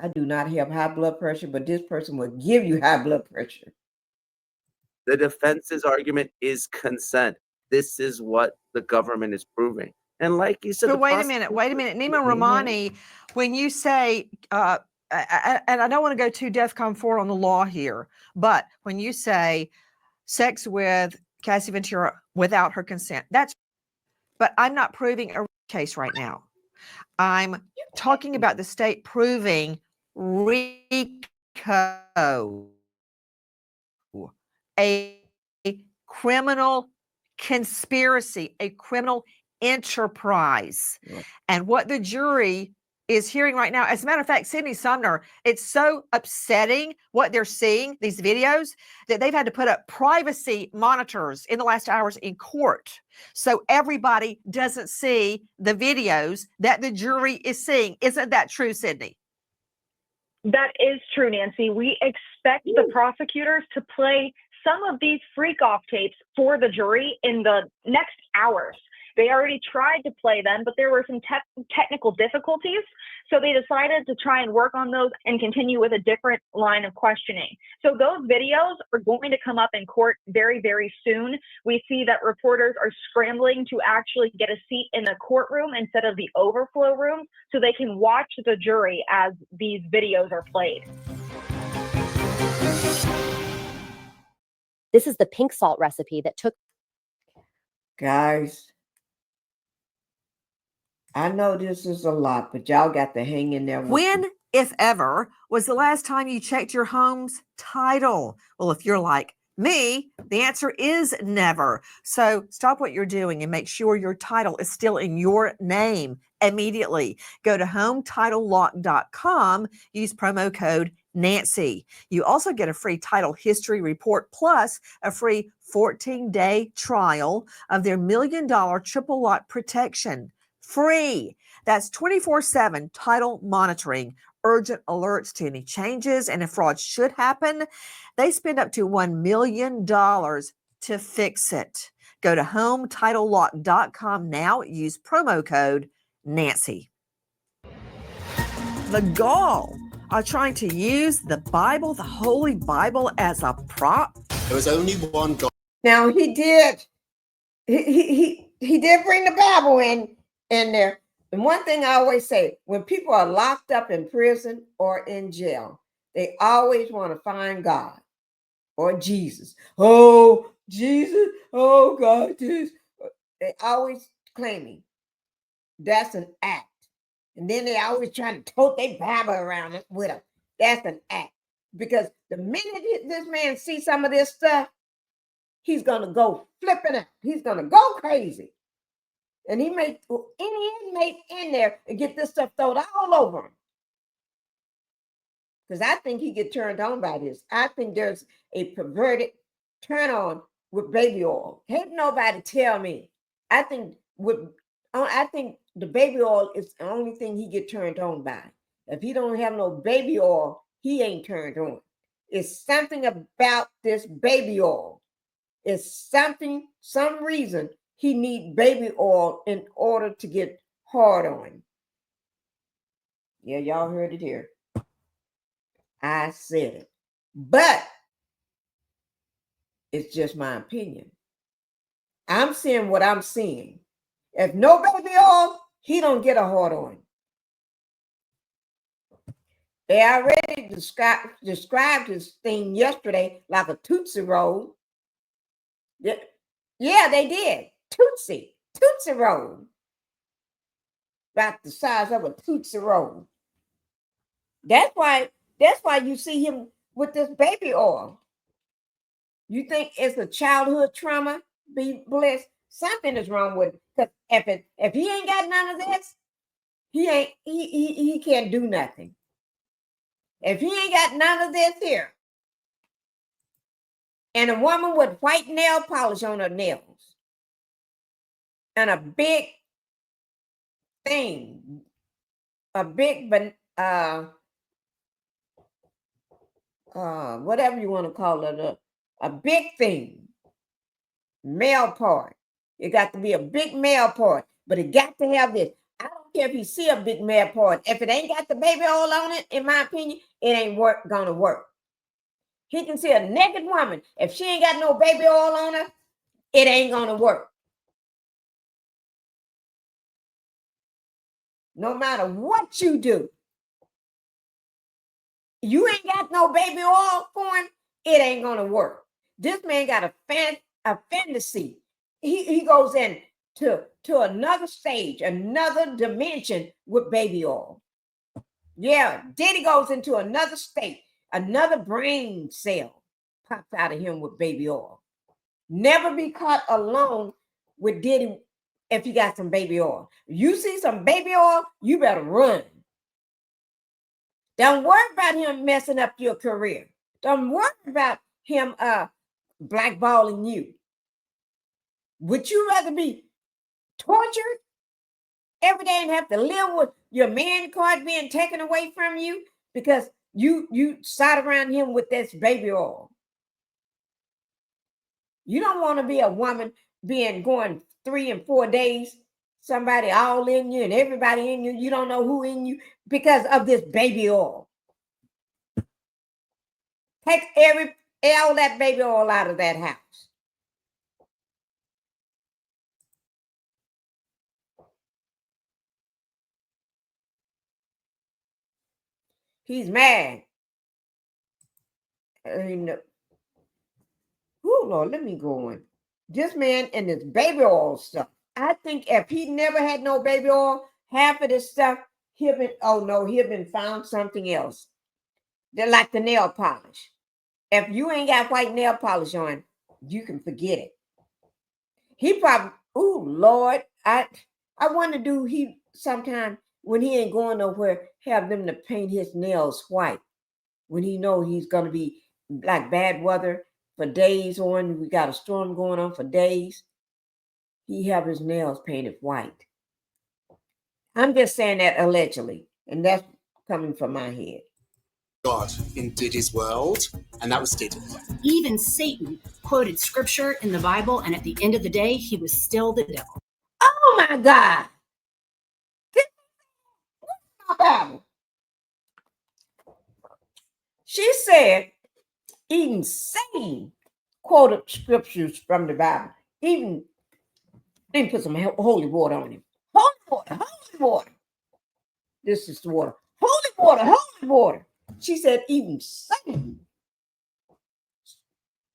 I do not have high blood pressure, but this person will give you high blood pressure. The defense's argument is consent. This is what the government is proving. And like you said, but wait a minute. Nima Romani, when you say, and I don't want to go too DEFCON 4 on the law here, but when you say sex with Cassie Ventura without her consent, but I'm not proving a case right now. I'm talking about the state proving RICO, a criminal conspiracy, a criminal enterprise. Yeah. And what the jury is hearing right now, as a matter of fact, Sydney Sumner, it's so upsetting what they're seeing, these videos, that they've had to put up privacy monitors in the last hours in court. So everybody doesn't see the videos that the jury is seeing. Isn't that true, Sydney? That is true, Nancy. We expect the prosecutors to play some of these freak-off tapes for the jury in the next hours. They already tried to play them, but there were some technical difficulties. So they decided to try and work on those and continue with a different line of questioning. So those videos are going to come up in court very, very soon. We see that reporters are scrambling to actually get a seat in the courtroom instead of the overflow room so they can watch the jury as these videos are played. This is the pink salt recipe that took... Guys, I know this is a lot, but y'all got to hang in there. When, if ever, was the last time you checked your home's title? Well, if you're like me, the answer is never. So stop what you're doing and make sure your title is still in your name immediately. Go to hometitlelock.com, use promo code Nancy. You also get a free title history report plus a free 14-day trial of their $1 million triple lock protection. Free. That's 24/7 title monitoring, urgent alerts to any changes, and if fraud should happen, they spend up to $1 million to fix it. Go to hometitlelock.com now. Use promo code Nancy. The gall are trying to use the Bible, the Holy Bible, as a prop. There was only one God. Now he did. He did bring the Bible in there. And one thing I always say, when people are locked up in prison or in jail, they always want to find God or Jesus. Oh, Jesus. Oh, God. This. They always claiming that's an act. And then they always trying to tote their Bible around with them. That's an act. Because the minute this man sees some of this stuff, he's going to go flipping out. He's going to go crazy. And he made any inmate in there and get this stuff thrown all over him. Because I think he get turned on by this. I think there's a perverted turn on with baby oil. Can't nobody tell me. I think the baby oil is the only thing he get turned on by. If he don't have no baby oil, he ain't turned on. It's something about this baby oil. It's something, some reason he need baby oil in order to get hard on. Yeah, y'all heard it here. I said it. But it's just my opinion. I'm seeing what I'm seeing. If no baby oil, he don't get a hard on. They already described his thing yesterday like a Tootsie Roll. Yeah, they did. Tootsie Roll. About the size of a Tootsie Roll. That's why you see him with this baby oil. You think it's a childhood trauma? Be blessed. Something is wrong with it. Because if he ain't got none of this, he can't do nothing. If he ain't got none of this here, and a woman with white nail polish on her nails, and a big thing, whatever you want to call it, a big thing, male part. It got to be a big male part, but it got to have this. I don't care if you see a big male part. If it ain't got the baby oil on it, in my opinion, it ain't gonna work. He can see a naked woman. If she ain't got no baby oil on her, it ain't gonna work. No matter what you do, you ain't got no baby oil for him, it ain't gonna work. This man got a fantasy. He goes in to another stage, another dimension with baby oil. Yeah, Diddy goes into another state, another brain cell pops out of him with baby oil. Never be caught alone with Diddy if you got some baby oil. You see some baby oil, you better run. Don't worry about him messing up your career. Don't worry about him blackballing you. Would you rather be tortured every day and have to live with your man card being taken away from you because you sat around him with this baby oil? You don't want to be a woman going 3 and 4 days, somebody all in you and everybody in you, you don't know who in you because of this baby oil. Take all that baby oil out of that house. He's mad. Oh Lord, let me go on. This man and this baby oil stuff. I think if he never had no baby oil, half of this stuff, he'd been found something else. They're like the nail polish. If you ain't got white nail polish on, you can forget it. He probably, oh Lord, I wonder do he sometime when he ain't going nowhere, have them to paint his nails white when he know he's gonna be like bad weather for days on. We got a storm going on for days. He have his nails painted white. I'm just saying that allegedly, and that's coming from my head. God in Diddy's world, and that was Diddy. Even Satan quoted scripture in the Bible, and at the end of the day, he was still the devil. Oh my God. What's my Bible? She said, even Satan quoted scriptures from the Bible. Even then put some holy water on him. Holy water, holy water. This is the water. Holy water, holy water. She said, even Satan.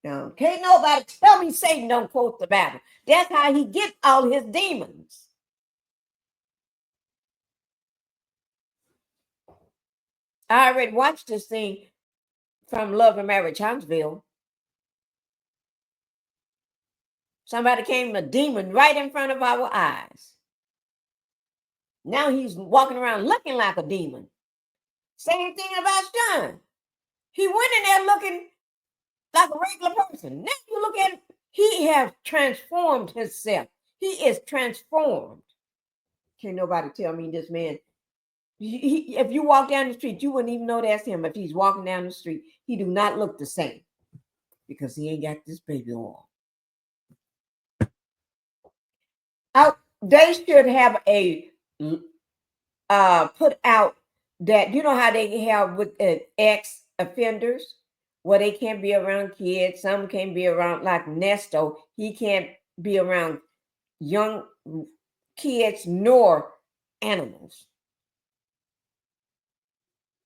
Now, can't nobody tell me Satan don't quote the Bible. That's how he gets all his demons. I already watched this thing from Love and Marriage Huntsville. Somebody came, a demon, right in front of our eyes. Now he's walking around looking like a demon. Same thing about Sean. He went in there looking like a regular person. Now you look at him, he has transformed himself. He is transformed. Can't nobody tell me this man. If you walk down the street, you wouldn't even know that's him. If he's walking down the street, he do not look the same because he ain't got this baby oil. They should have a put out that, you know how they have with ex offenders where they can't be around kids. Some can't be around, like Nesto. He can't be around young kids nor animals.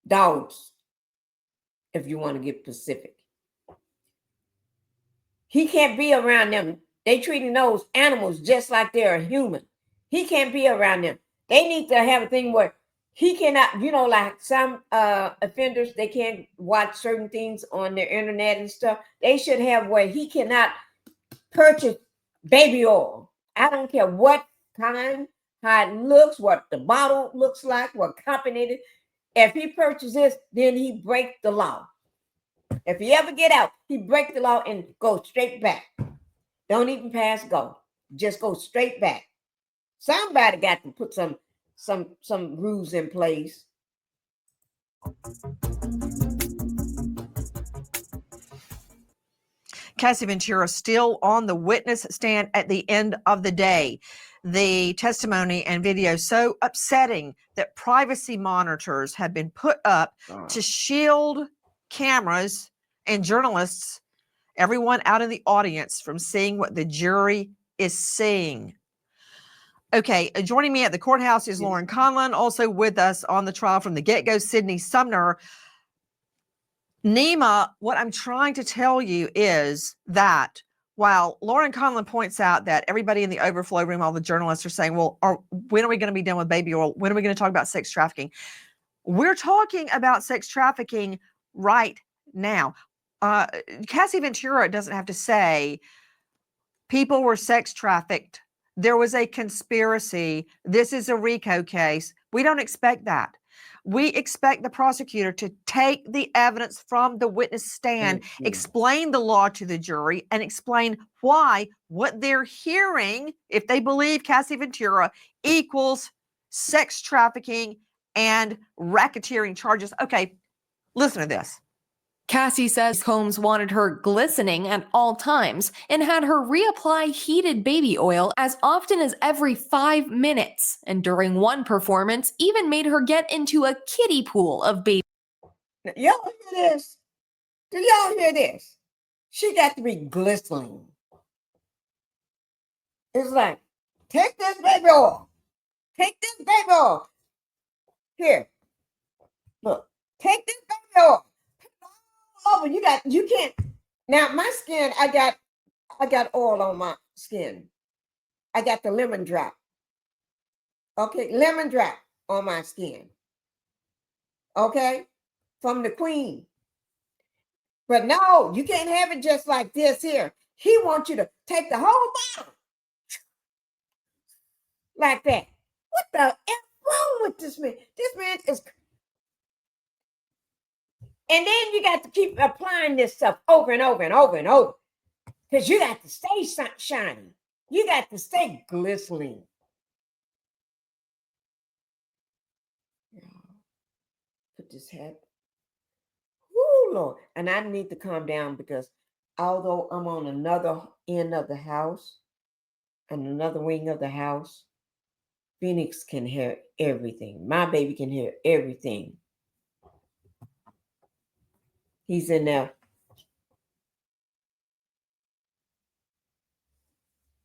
Dogs, if you want to get specific. He can't be around them. They treating those animals just like they're a human. He can't be around them. They need to have a thing where he cannot, you know, like some offenders, they can't watch certain things on their internet and stuff. They should have where he cannot purchase baby oil. I don't care what kind, how it looks, what the bottle looks like, what company it is. If he purchases, then he breaks the law. If he ever get out, he break the law and go straight back. Don't even pass go. Just go straight back. Somebody got to put some rules in place. Cassie Ventura still on the witness stand at the end of the day. The testimony and video so upsetting that privacy monitors have been put up to shield cameras and journalists, everyone out in the audience, from seeing what the jury is seeing. Okay, joining me at the courthouse is Lauren Conlon, also with us on the trial from the get-go, Sydney Sumner. Nima, what I'm trying to tell you is that while Lauren Conlon points out that everybody in the overflow room, all the journalists are saying, well, when are we going to be done with baby oil? When are we going to talk about sex trafficking? We're talking about sex trafficking right now. Cassie Ventura doesn't have to say people were sex trafficked. There was a conspiracy. This is a RICO case. We don't expect that. We expect the prosecutor to take the evidence from the witness stand, explain the law to the jury, and explain why what they're hearing, if they believe Cassie Ventura, equals sex trafficking and racketeering charges. Okay, listen to this. Cassie says Combs wanted her glistening at all times and had her reapply heated baby oil as often as every 5 minutes, and during one performance even made her get into a kiddie pool of baby. Y'all hear this? Do y'all hear this? She got to be glistening. It's like, take this baby oil. Take this baby oil. Here, look, take this baby oil. Oh, you can't. Now my skin, I got oil on my skin. I got the lemon drop. Okay, lemon drop on my skin. Okay, from the queen. But no, you can't have it just like this here. He wants you to take the whole bottle like that. What the F wrong with this man? This man is. And then you got to keep applying this stuff over and over and over and over. Because you got to stay shiny. You got to stay glistening. Put this hat. Woo, Lord. And I need to calm down because although I'm on another end of the house and another wing of the house, Phoenix can hear everything. My baby can hear everything. He's in there.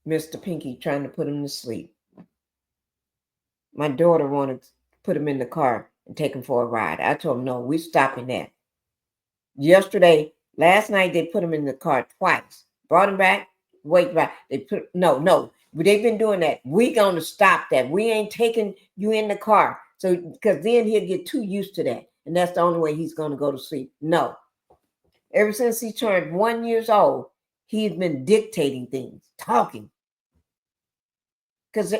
Mr. Pinkie trying to put him to sleep. My daughter wanted to put him in the car and take him for a ride. I told him, no, we're stopping that. Last night, they put him in the car twice. Brought him back, wait back. No. They've been doing that. We're going to stop that. We ain't taking you in the car. So, because then he'll get too used to that. And that's the only way he's going to go to sleep. No. Ever since he turned 1 year old, he's been dictating things, talking. Because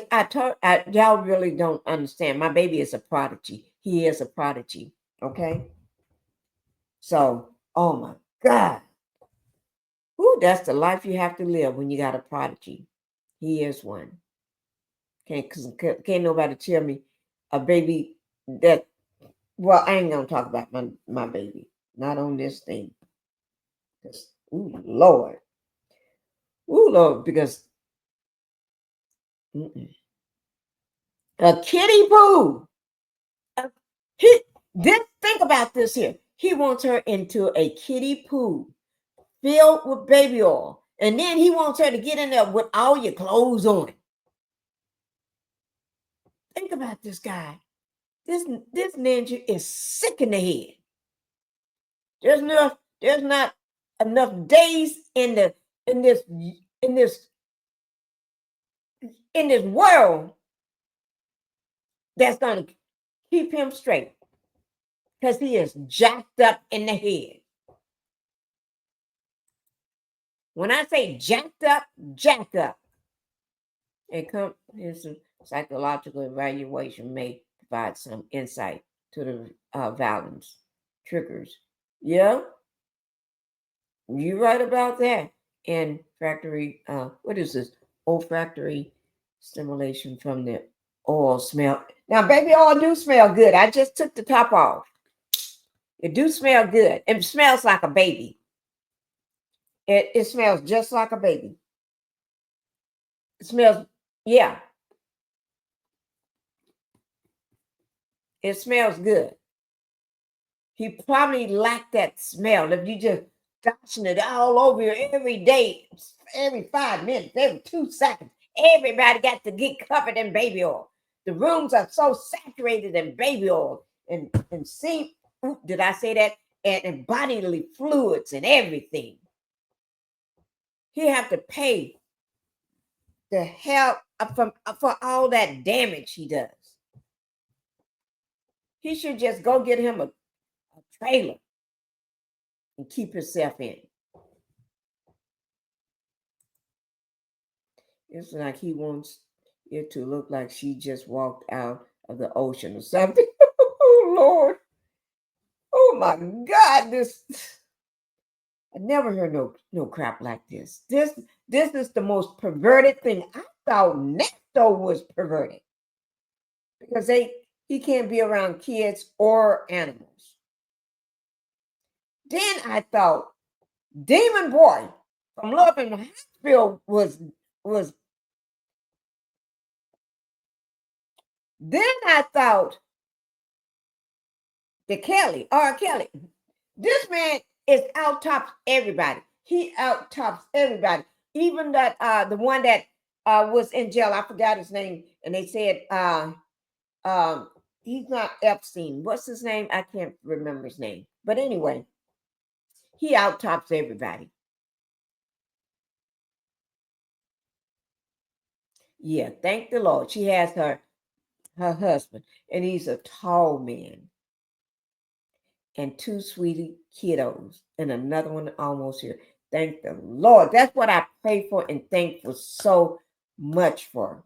y'all really don't understand. My baby is a prodigy. He is a prodigy. Okay? So, oh my God. Ooh, that's the life you have to live when you got a prodigy. He is one. Can't nobody tell me a baby that, well, I ain't going to talk about my baby. Not on this thing. Ooh, Lord. Because a kiddie poo. Think about this here. He wants her into a kiddie poo filled with baby oil. And then he wants her to get in there with all your clothes on. Think about this guy. This ninja is sick in the head. There's not enough days in this world that's gonna keep him straight. Because he is jacked up in the head. When I say jacked up. Here's a psychological evaluation may provide some insight to the violence triggers. Yeah, you're right about that. And factory, what is this? Olfactory stimulation from the oil smell. Now, baby oil do smell good. I just took the top off. It do smell good. It smells like a baby. It smells just like a baby. It smells, yeah. It smells good. He probably liked that smell. If you just dashing it all over you every day, every 5 minutes, every 2 seconds, everybody got to get covered in baby oil. The rooms are so saturated in baby oil and see, did I say that? And bodily fluids and everything. He have to pay the hell for all that damage he does. He should just go get him a trailer and keep himself in. It's like he wants it to look like she just walked out of the ocean or something. Oh, Lord. Oh, my God. I never heard no crap like this. This is the most perverted thing. I thought Nesto was perverted because he can't be around kids or animals. Then I thought Demon Boy from Love in Hospital was. Then I thought R. Kelly. This man is out tops everybody. He out tops everybody. Even that the one that was in jail. I forgot his name, and they said he's not Epstein. What's his name? I can't remember his name. But anyway, he out tops everybody. Yeah, thank the Lord. She has her husband, and he's a tall man. And 2 sweetie kiddos, and another one almost here. Thank the Lord. That's what I pray for and thank for so much for.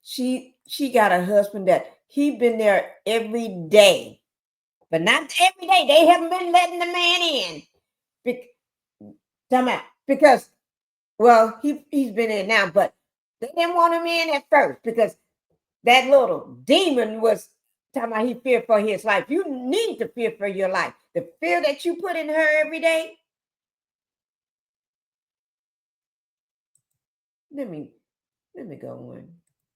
She got a husband that he been there every day, but not every day. They haven't been letting the man in. Because, well, he's been in now, but they didn't want him in at first because that little demon was talking about he feared for his life. You need to fear for your life. The fear that you put in her every day. Let me go on.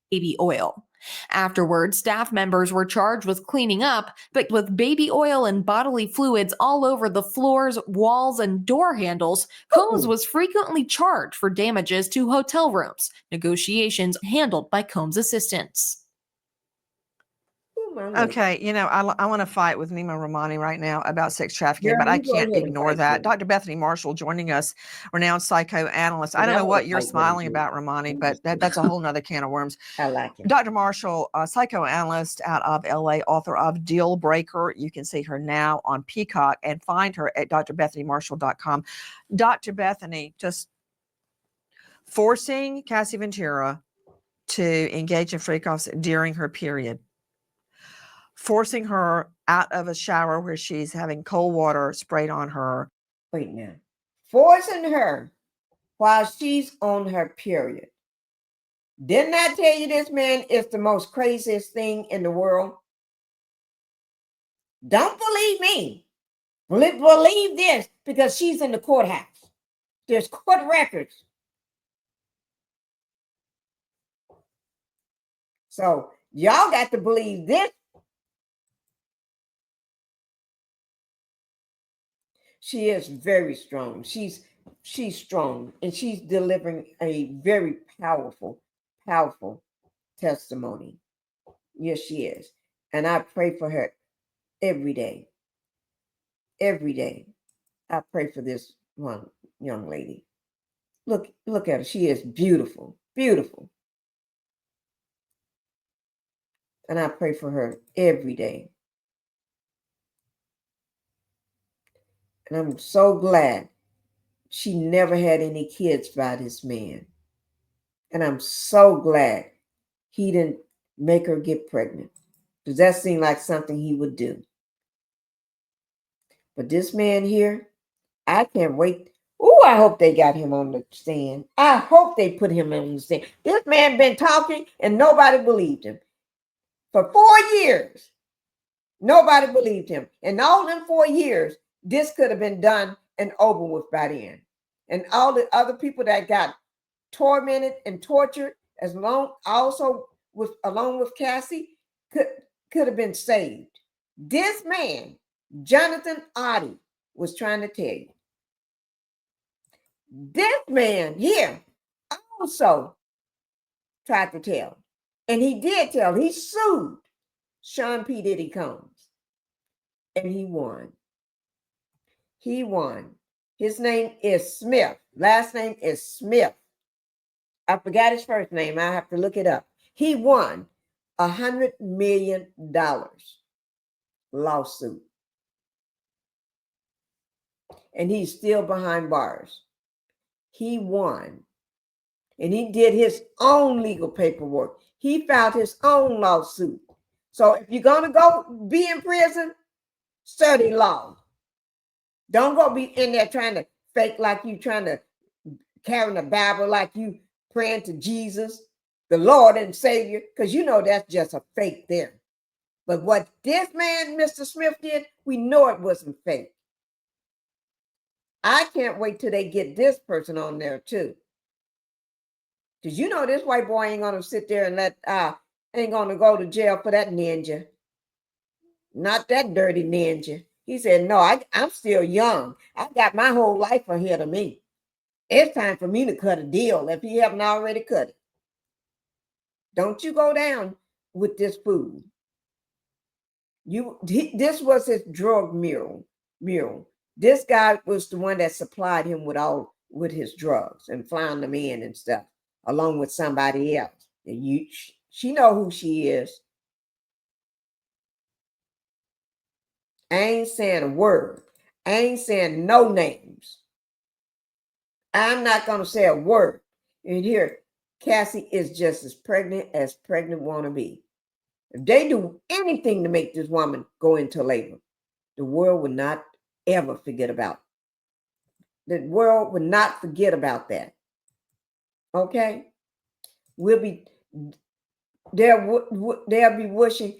Baby oil. Afterwards, staff members were charged with cleaning up, but with baby oil and bodily fluids all over the floors, walls, and door handles, Combs was frequently charged for damages to hotel rooms. Negotiations handled by Combs' assistants. Okay, you know, I want to fight with Nima Rahmani right now about sex trafficking, Girl, but I you go can't ahead and ignore fight that. with Dr. Bethany Marshall joining us, renowned psychoanalyst. I And don't I know wanna what you're fight with him, smiling too. about, Rahmani, but that's a whole nother can of worms. I like it. Dr. Marshall, a psychoanalyst out of LA, author of Deal Breaker. You can see her now on Peacock and find her at drbethanymarshall.com. Dr. Bethany, just forcing Cassie Ventura to engage in freak-offs during her period, forcing her out of a shower where she's having cold water sprayed on her. Wait now. Forcing her while she's on her period. Didn't I tell you this man is the most craziest thing in the world? Don't believe me. Believe this, because she's in the courthouse. There's court records. So y'all got to believe this. She is very strong. She's strong, and she's delivering a very powerful testimony. Yes, she is. And I pray for her every day. Every day. I pray for this one young lady. Look at her. She is beautiful. Beautiful. And I pray for her every day. And I'm so glad she never had any kids by this man. And I'm so glad he didn't make her get pregnant, because that seemed like something he would do. But this man here, I can't wait. Oh, I hope they got him on the stand. I hope they put him on the stand. This man been talking and nobody believed him. For 4 years, nobody believed him. And all them 4 years, this could have been done and over with by then. And all the other people that got tormented and tortured, along with Cassie, could have been saved. This man, Jonathan Oddie, was trying to tell you. This man here also tried to tell. And he did tell. He sued Sean P. Diddy Combs. And he won. He won. His name is Smith. Last name is Smith. I forgot his first name. I have to look it up. He won $100 million lawsuit. And he's still behind bars. He won. And he did his own legal paperwork. He filed his own lawsuit. So if you're going to go be in prison, study law. Don't go be in there trying to fake like you trying to carry the Bible like you praying to Jesus, the Lord and Savior, because you know that's just a fake there. But what this man, Mr. Smith, did, we know it wasn't fake. I can't wait till they get this person on there too. Because you know this white boy ain't gonna sit there and ain't gonna go to jail for that ninja. Not that dirty ninja. He said, no, I'm still young. I got my whole life ahead of me. It's time for me to cut a deal if he haven't already cut it. Don't you go down with this food. This was his drug mural. This guy was the one that supplied him with his drugs and flying them in and stuff, along with somebody else. And she know who she is. I ain't saying a word. I ain't saying no names. I'm not going to say a word. And here, Cassie is just as pregnant want to be. If they do anything to make this woman go into labor, the world would not ever forget about it. The world would not forget about that. Okay? They'll be wishing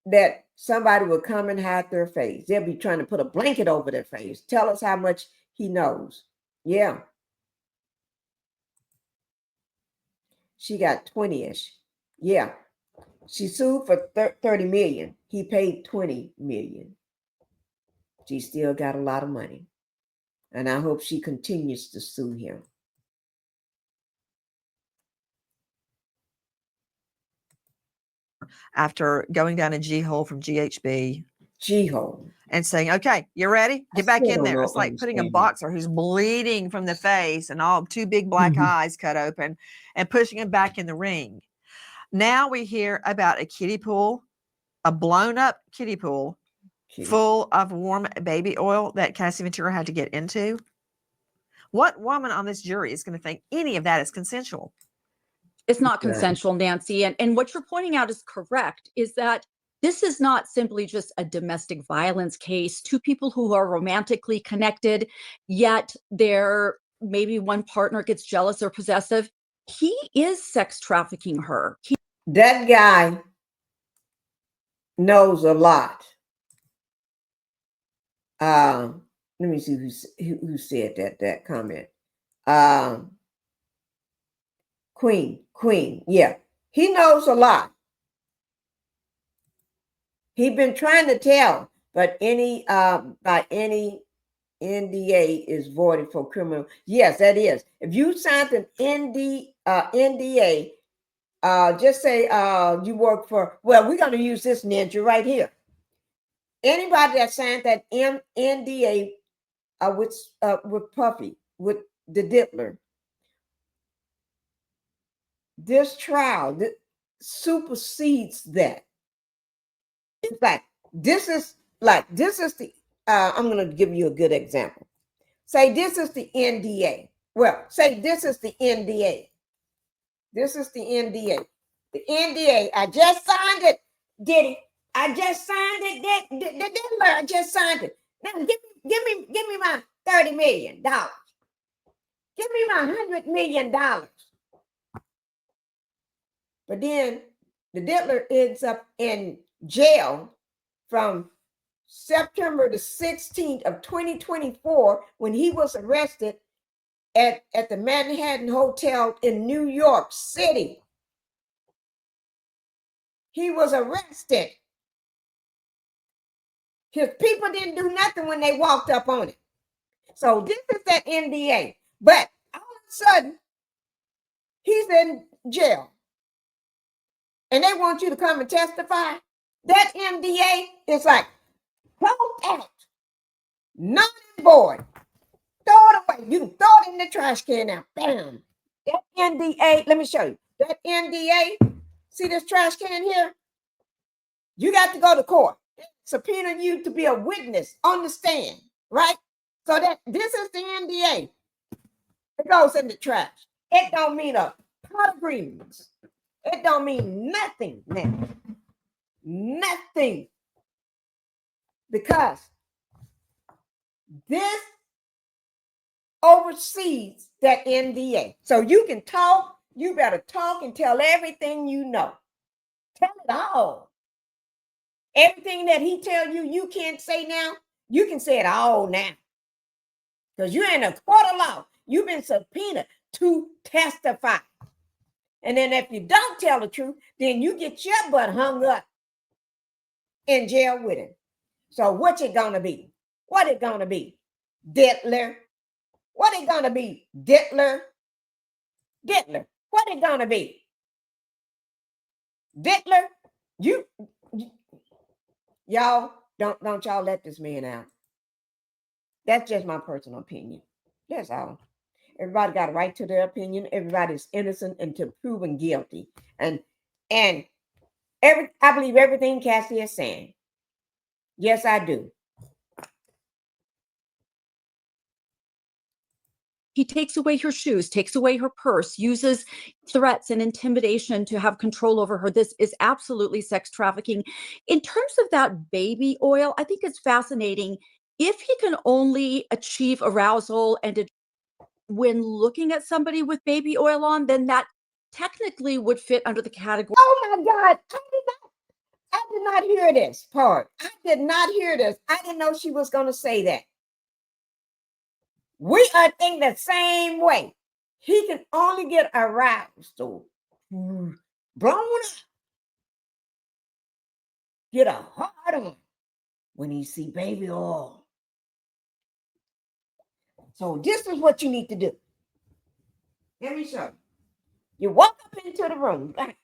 that somebody would come and hide their face. They'll be trying to put a blanket over their face. Tell us how much he knows. Yeah. She got 20-ish. Yeah. She sued for 30 million. He paid 20 million. She still got a lot of money. And I hope she continues to sue him. After going down a G-hole from GHB. G-hole. And saying, okay, you ready? Get back in there. It's like putting a boxer who's bleeding from the face and all two big black eyes cut open and pushing him back in the ring. Now we hear about a kiddie pool, a blown up kiddie pool full of warm baby oil that Cassie Ventura had to get into. What woman on this jury is going to think any of that is consensual? It's not consensual, Nancy. And what you're pointing out is correct, is that this is not simply just a domestic violence case, two people who are romantically connected, yet maybe one partner gets jealous or possessive. He is sex trafficking her. That guy knows a lot. Let me see who said that comment. Queen, yeah. He knows a lot. He's been trying to tell, but any NDA is voided for criminal. Yes, that is. If you signed an NDA, just say you work for, well, we're going to use this ninja right here. Anybody that signed that NDA with Puffy, with the Diddler, this trial supersedes that. In fact, this is the, I'm going to give you a good example. Say this is the NDA. Well, say this is the NDA. This is the NDA. The NDA, I just signed it, Diddy. I just signed it, the Diddler, I just signed it. Now give me my $30 million. Give me my $100 million. But then the Diddler ends up in jail from September the 16th of 2024 when he was arrested at the Manhattan Hotel in New York City. He was arrested. His people didn't do nothing when they walked up on it. So this is that NDA. But all of a sudden, he's in jail. And they want you to come and testify. That NDA is like, close out. Not void. Throw it away. You can throw it in the trash can now. Bam. That NDA, let me show you. That NDA, see this trash can here? You got to go to court. Subpoena you to be a witness on the stand, right? So that this is the NDA. It goes in the trash. It don't mean a pot of greens. It don't mean nothing now. Nothing. Because this oversees that NDA. So you can talk, you better talk and tell everything you know. Tell it all. Everything that he tell you you can't say now, you can say it all now. Because you're in a court of law. You've been subpoenaed to testify. And then if you don't tell the truth, then you get your butt hung up in jail with him. So what's it gonna be? What it gonna be? Diddler. What it gonna be? Diddler. Diddler. What it gonna be? Diddler. Y'all don't y'all let this man out. That's just my personal opinion. That's all. Everybody got a right to their opinion. Everybody's innocent until proven guilty. And I believe everything Cassie is saying. Yes, I do. He takes away her shoes, takes away her purse, uses threats and intimidation to have control over her. This is absolutely sex trafficking. In terms of that baby oil, I think it's fascinating. If he can only achieve arousal and when looking at somebody with baby oil on, then that technically would fit under the category. Oh my God. I did not hear this part. I did not hear this. I didn't know she was going to say that. We are thinking the same way. He can only get aroused or blown up get a hard on when he see baby oil. So this is what you need to do. Let me show you. You walk up into the room, right?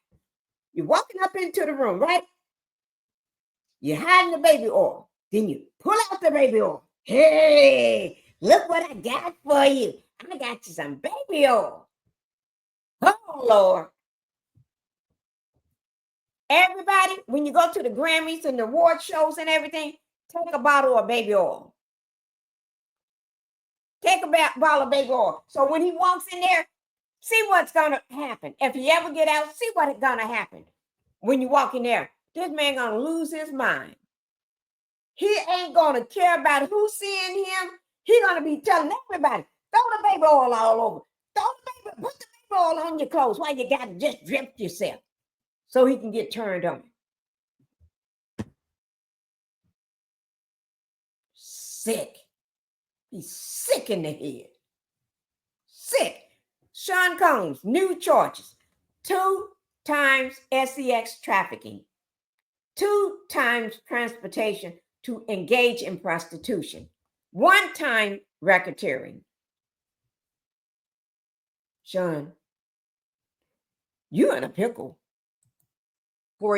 You're walking up into the room, right? You're hiding the baby oil. Then you pull out the baby oil. Hey, look what I got for you. I got you some baby oil. Oh, Lord. Everybody, when you go to the Grammys and the award shows and everything, take a bottle of baby oil. Take a bottle of baby oil. So when he walks in there, see what's going to happen. If he ever get out, see what's going to happen. When you walk in there, this man going to lose his mind. He ain't going to care about who's seeing him. He going to be telling everybody, throw the baby oil all over. Put the baby oil on your clothes while you got to just drip yourself so he can get turned on. Sick. He's sick in the head. Sick. Sean Combs, new charges. 2 times sex trafficking. 2 times transportation to engage in prostitution. 1 time racketeering. Sean, you're in a pickle.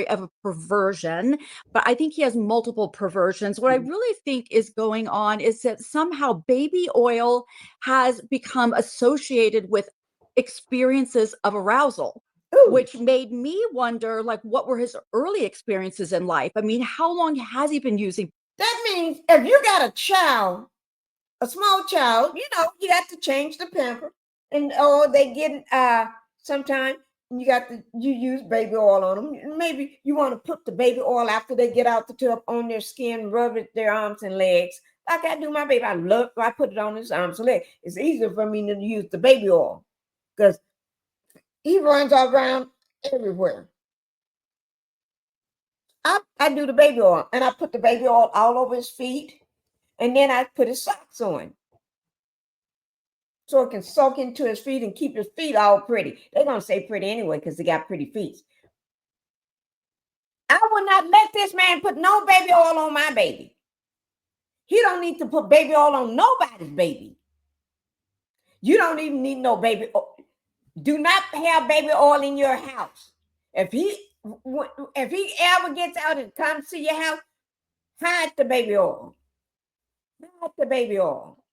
Of a perversion, but I think he has multiple perversions. What I really think is going on is that somehow baby oil has become associated with experiences of arousal. Ooh. Which made me wonder, like, what were his early experiences in life? I mean, how long has he been using? That means if you got a child, a small child, you have to change the pamper, and they get sometimes you use baby oil on them. Maybe you want to put the baby oil after they get out the tub on their skin, rub it their arms and legs. Like I do my baby. I put it on his arms and legs. It's easier for me to use the baby oil because he runs around everywhere. I do the baby oil, and I put the baby oil all over his feet, and then I put his socks on so it can soak into his feet and keep his feet all pretty. They're going to say pretty anyway because they got pretty feet. I will not let this man put no baby oil on my baby. He don't need to put baby oil on nobody's baby. You don't even need no baby oil. Do not have baby oil in your house. If he ever gets out and comes to your house, hide the baby oil. Hide the baby oil.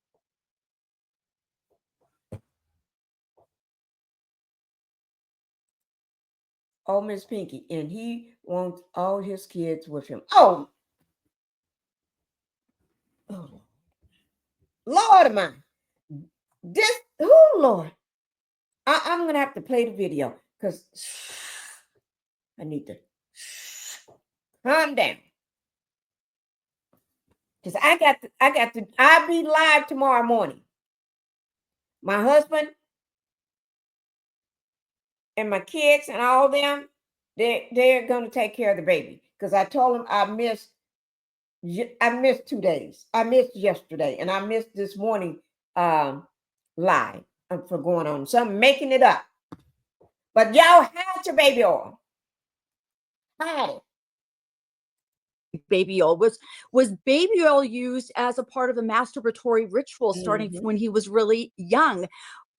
Oh, Miss Pinkie, and he wants all his kids with him. Oh, Lord of mine. Lord. I'm going to have to play the video because I need to calm down. Because I'll be live tomorrow morning. My husband and my kids and all them, they're going to take care of the baby. Because I told them I missed 2 days. I missed yesterday and I missed this morning live for going on. So I'm making it up. But y'all hide your baby oil. Hide it. Baby oil was baby oil used as a part of a masturbatory ritual starting when he was really young.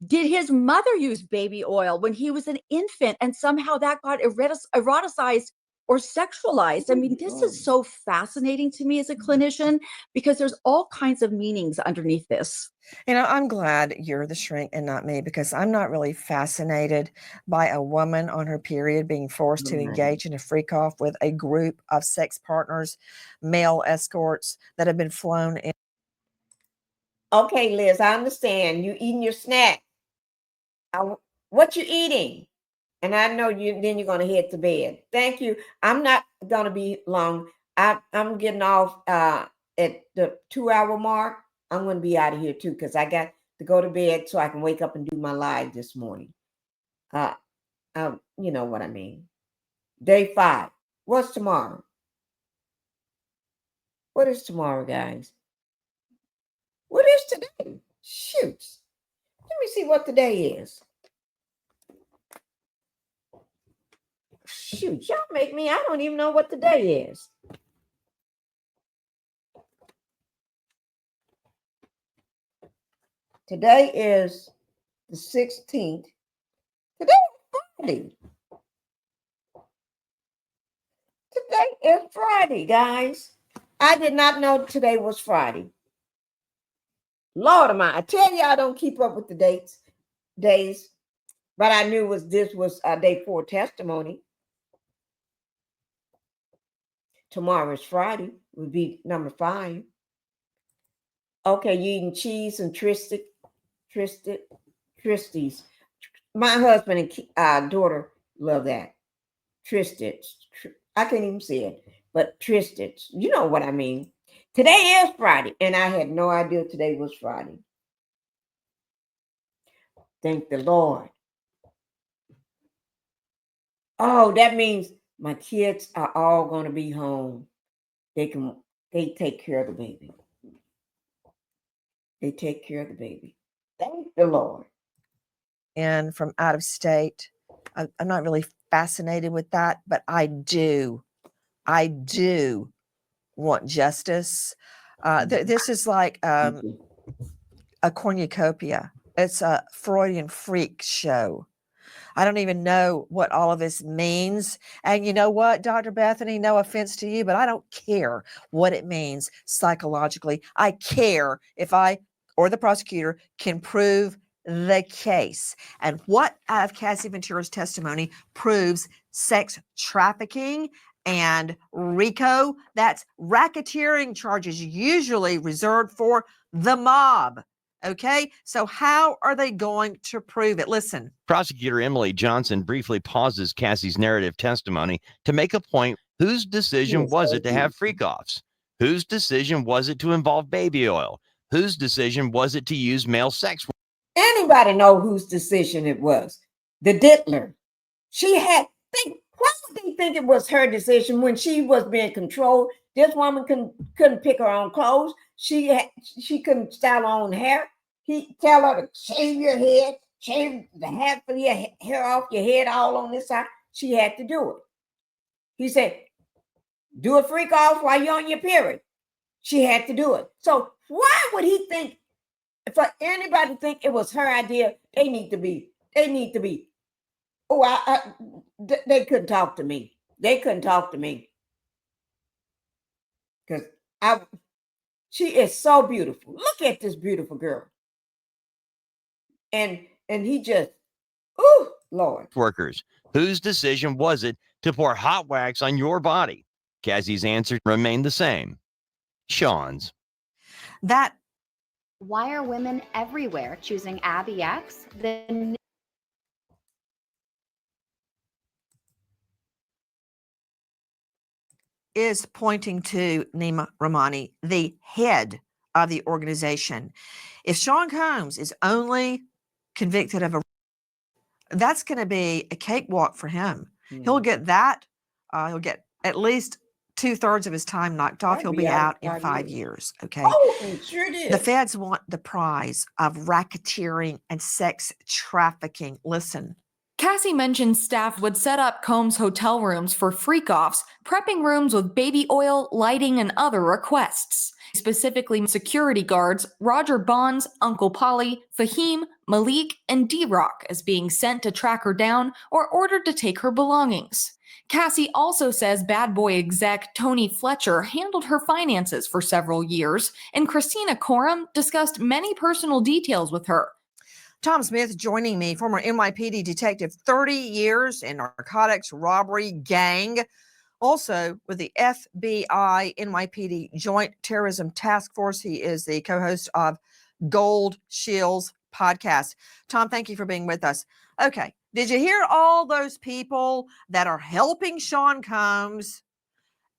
Did his mother use baby oil when he was an infant and somehow that got eroticized or sexualized? I mean, this is so fascinating to me as a clinician because there's all kinds of meanings underneath this. I'm glad you're the shrink and not me because I'm not really fascinated by a woman on her period being forced to engage in a freak off with a group of sex partners, male escorts that have been flown in. Okay, Liz, I understand. You eating your snack. What you eating? And I know then you're going to head to bed. Thank you. I'm not going to be long. I'm getting off at the 2-hour mark. I'm going to be out of here too because I got to go to bed so I can wake up and do my live this morning. You know what I mean. Day 5. What's tomorrow? What is tomorrow, guys? What is today? Shoots. Let me see what today is. Shoot, y'all make me, I don't even know what the day is. Today is the 16th. Today is Friday. Today is Friday, guys. I did not know today was Friday. Lord of mine, I tell you, I don't keep up with the days, but I knew this was day 4 testimony. Tomorrow is Friday, would be number 5. Okay, you eating cheese and Tristies. My husband and daughter love that. Tristed. I can't even see it, but Tristed. You know what I mean. Today is Friday, and I had no idea today was Friday. Thank the Lord. Oh, that means my kids are all going to be home. They take care of the baby. They take care of the baby. Thank the Lord. And from out of state, I'm not really fascinated with that, but I do want justice. This is like a cornucopia. It's a Freudian freak show. I don't even know what all of this means. And you know what, Dr. Bethany, no offense to you, but I don't care what it means psychologically. I care if I or the prosecutor can prove the case. And what out of Cassie Ventura's testimony proves sex trafficking and RICO? That's racketeering charges usually reserved for the mob. Okay, so how are they going to prove it? Listen. Prosecutor Emily Johnson briefly pauses Cassie's narrative testimony to make a point. Whose decision was it to have freak-offs? Whose decision was it to involve baby oil? Whose decision was it to use male sex? Anybody know whose decision it was? The Diddler. Why would they think it was her decision when she was being controlled? This woman couldn't pick her own clothes. She couldn't style her own hair. He tell her to shave your head, shave the half of your hair off your head all on this side. She had to do it. He said, do a freak off while you're on your period. She had to do it. So why would he think, for anybody to think it was her idea, they need to be, they couldn't talk to me. They couldn't talk to me. Because she is so beautiful. Look at this beautiful girl. And he just, Lord. Workers. Whose decision was it to pour hot wax on your body? Cassie's answer remained the same. Sean's. Why are women everywhere choosing Abby X? Is pointing to Nima Rahmani, the head of the organization. If Sean Combs is only convicted of that's going to be a cakewalk for him. He'll get that. He'll get at least 2/3 of his time knocked off. He'll be out in 5 years. Okay. Oh, it sure did. The feds want the prize of racketeering and sex trafficking. Listen. Cassie mentioned staff would set up Combs' hotel rooms for freak-offs, prepping rooms with baby oil, lighting, and other requests. Specifically, security guards Roger Bonds, Uncle Polly, Fahim, Malik, and D-Rock as being sent to track her down or ordered to take her belongings. Cassie also says bad boy exec Tony Fletcher handled her finances for several years, and Christina Coram discussed many personal details with her. Tom Smith joining me, former NYPD detective, 30 years in narcotics, robbery, gang. Also with the FBI NYPD Joint Terrorism Task Force. He is the co-host of Gold Shields podcast. Tom, thank you for being with us. Okay. Did you hear all those people that are helping Sean Combs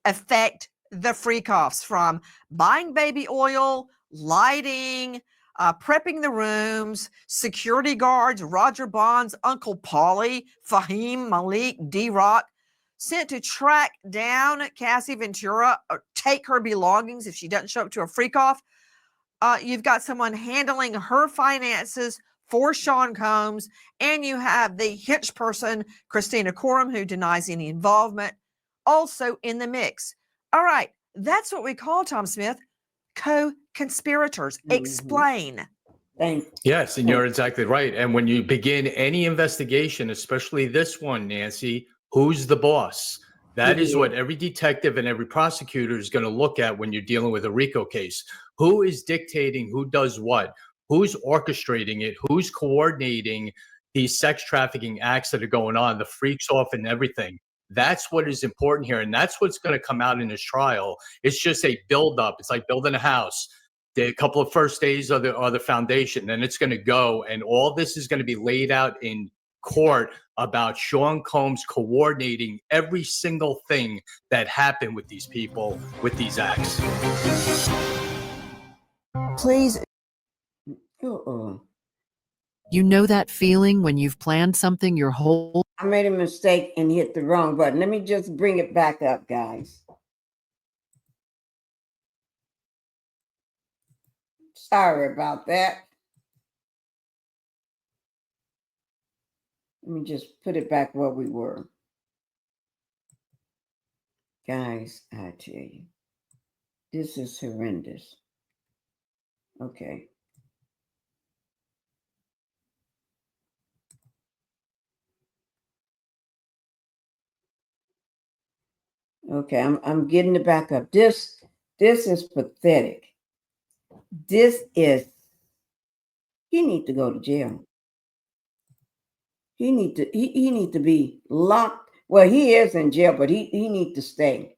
affect the freak-offs, from buying baby oil, lighting, prepping the rooms, security guards, Roger Bonds, Uncle Polly, Fahim, Malik, D-Rock, sent to track down Cassie Ventura or take her belongings if she doesn't show up to a freak-off? You've got someone handling her finances for Sean Combs, and you have the hitch person, Christina Coram, who denies any involvement, also in the mix. All right, that's what we call, Tom Smith, co-conspirators. Explain. Yes, and you're exactly right. And when you begin any investigation, especially this one, Nancy, who's the boss? That is what every detective and every prosecutor is going to look at when you're dealing with a RICO case. Who is dictating who does what? Who's orchestrating it? Who's coordinating these sex trafficking acts that are going on, the freaks off and everything? That's what is important here. And that's what's going to come out in this trial. It's just a buildup. It's like building a house. A couple of first days are the foundation. Then it's going to go. And all this is going to be laid out in court about Sean Combs coordinating every single thing that happened with these people, with these acts. Please. You know that feeling when you've planned something your whole... I made a mistake and hit the wrong button. Let me just bring it back up, guys. Sorry about that. Let me just put it back where we were. Guys, I tell you, this is horrendous. Okay. Okay, I'm getting it back up. This is pathetic. This is, he need to go to jail. He need to be locked. Well, he is in jail, but he need to stay.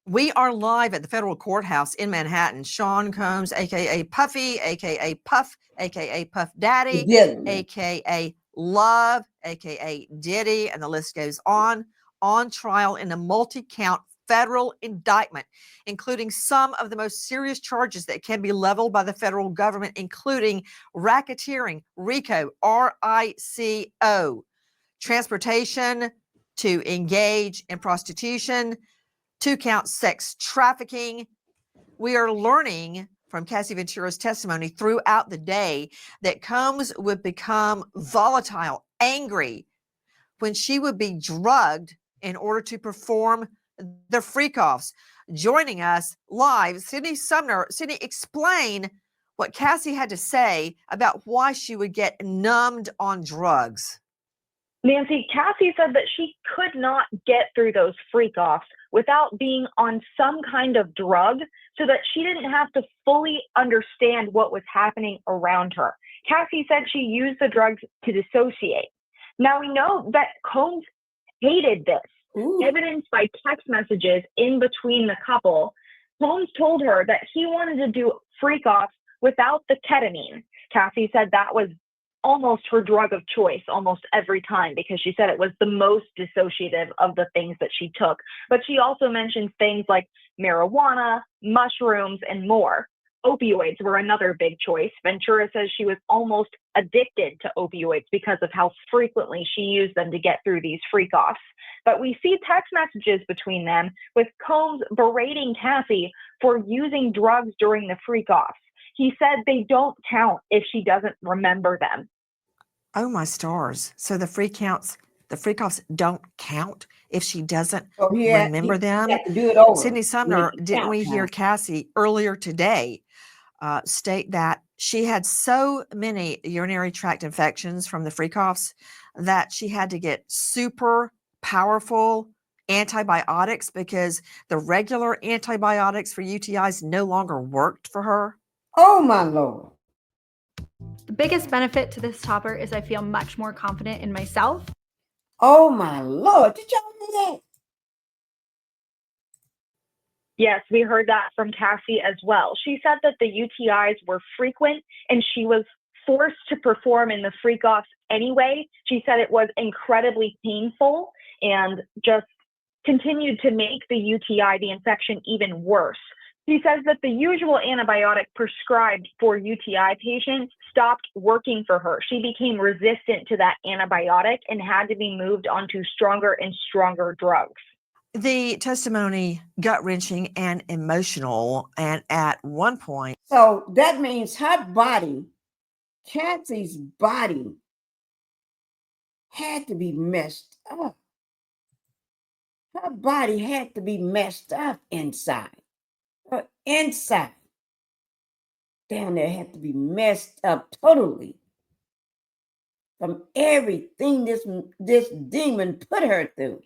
We are live at the federal courthouse in Manhattan. Sean Combs, aka Puffy, aka Puff, aka Puff Daddy, aka Love, aka Diddy, and the list goes on trial in a multi-count federal indictment, including some of the most serious charges that can be leveled by the federal government, including racketeering, RICO, RICO, transportation to engage in prostitution, 2-count sex trafficking. We are learning from Cassie Ventura's testimony throughout the day that Combs would become volatile, angry, when she would be drugged in order to perform the freak-offs. Joining us live, Sydney Sumner. Sydney, explain what Cassie had to say about why she would get numbed on drugs. Nancy, Cassie said that she could not get through those freak-offs without being on some kind of drug so that she didn't have to fully understand what was happening around her. Cassie said she used the drugs to dissociate. Now, we know that Combs hated this. Evidenced by text messages in between the couple, Combs told her that he wanted to do freak-offs without the ketamine. Cassie said that was almost her drug of choice almost every time because she said it was the most dissociative of the things that she took. But she also mentioned things like marijuana, mushrooms, and more. Opioids were another big choice. Ventura says she was almost addicted to opioids because of how frequently she used them to get through these freak-offs. But we see text messages between them with Combs berating Cassie for using drugs during the freak-offs. He said they don't count if she doesn't remember them. Oh my stars. So the freak-offs don't count if she doesn't remember them? To do it over. Sydney Sumner, didn't we hear Cassie earlier today state that she had so many urinary tract infections from the freak-offs that she had to get super powerful antibiotics because the regular antibiotics for UTIs no longer worked for her? Oh my Lord. The biggest benefit to this topper is I feel much more confident in myself. Oh my Lord. Did y'all hear that? Yes, we heard that from Cassie as well. She said that the UTIs were frequent and she was forced to perform in the freak-offs anyway. She said it was incredibly painful and just continued to make the UTI, the infection, even worse. She says that the usual antibiotic prescribed for UTI patients stopped working for her. She became resistant to that antibiotic and had to be moved onto stronger and stronger drugs. The testimony gut-wrenching and emotional, and at one point... So that means her body Cassie's body had to be messed up. Her body had to be messed up inside. Her inside down there had to be messed up totally from everything this demon put her through.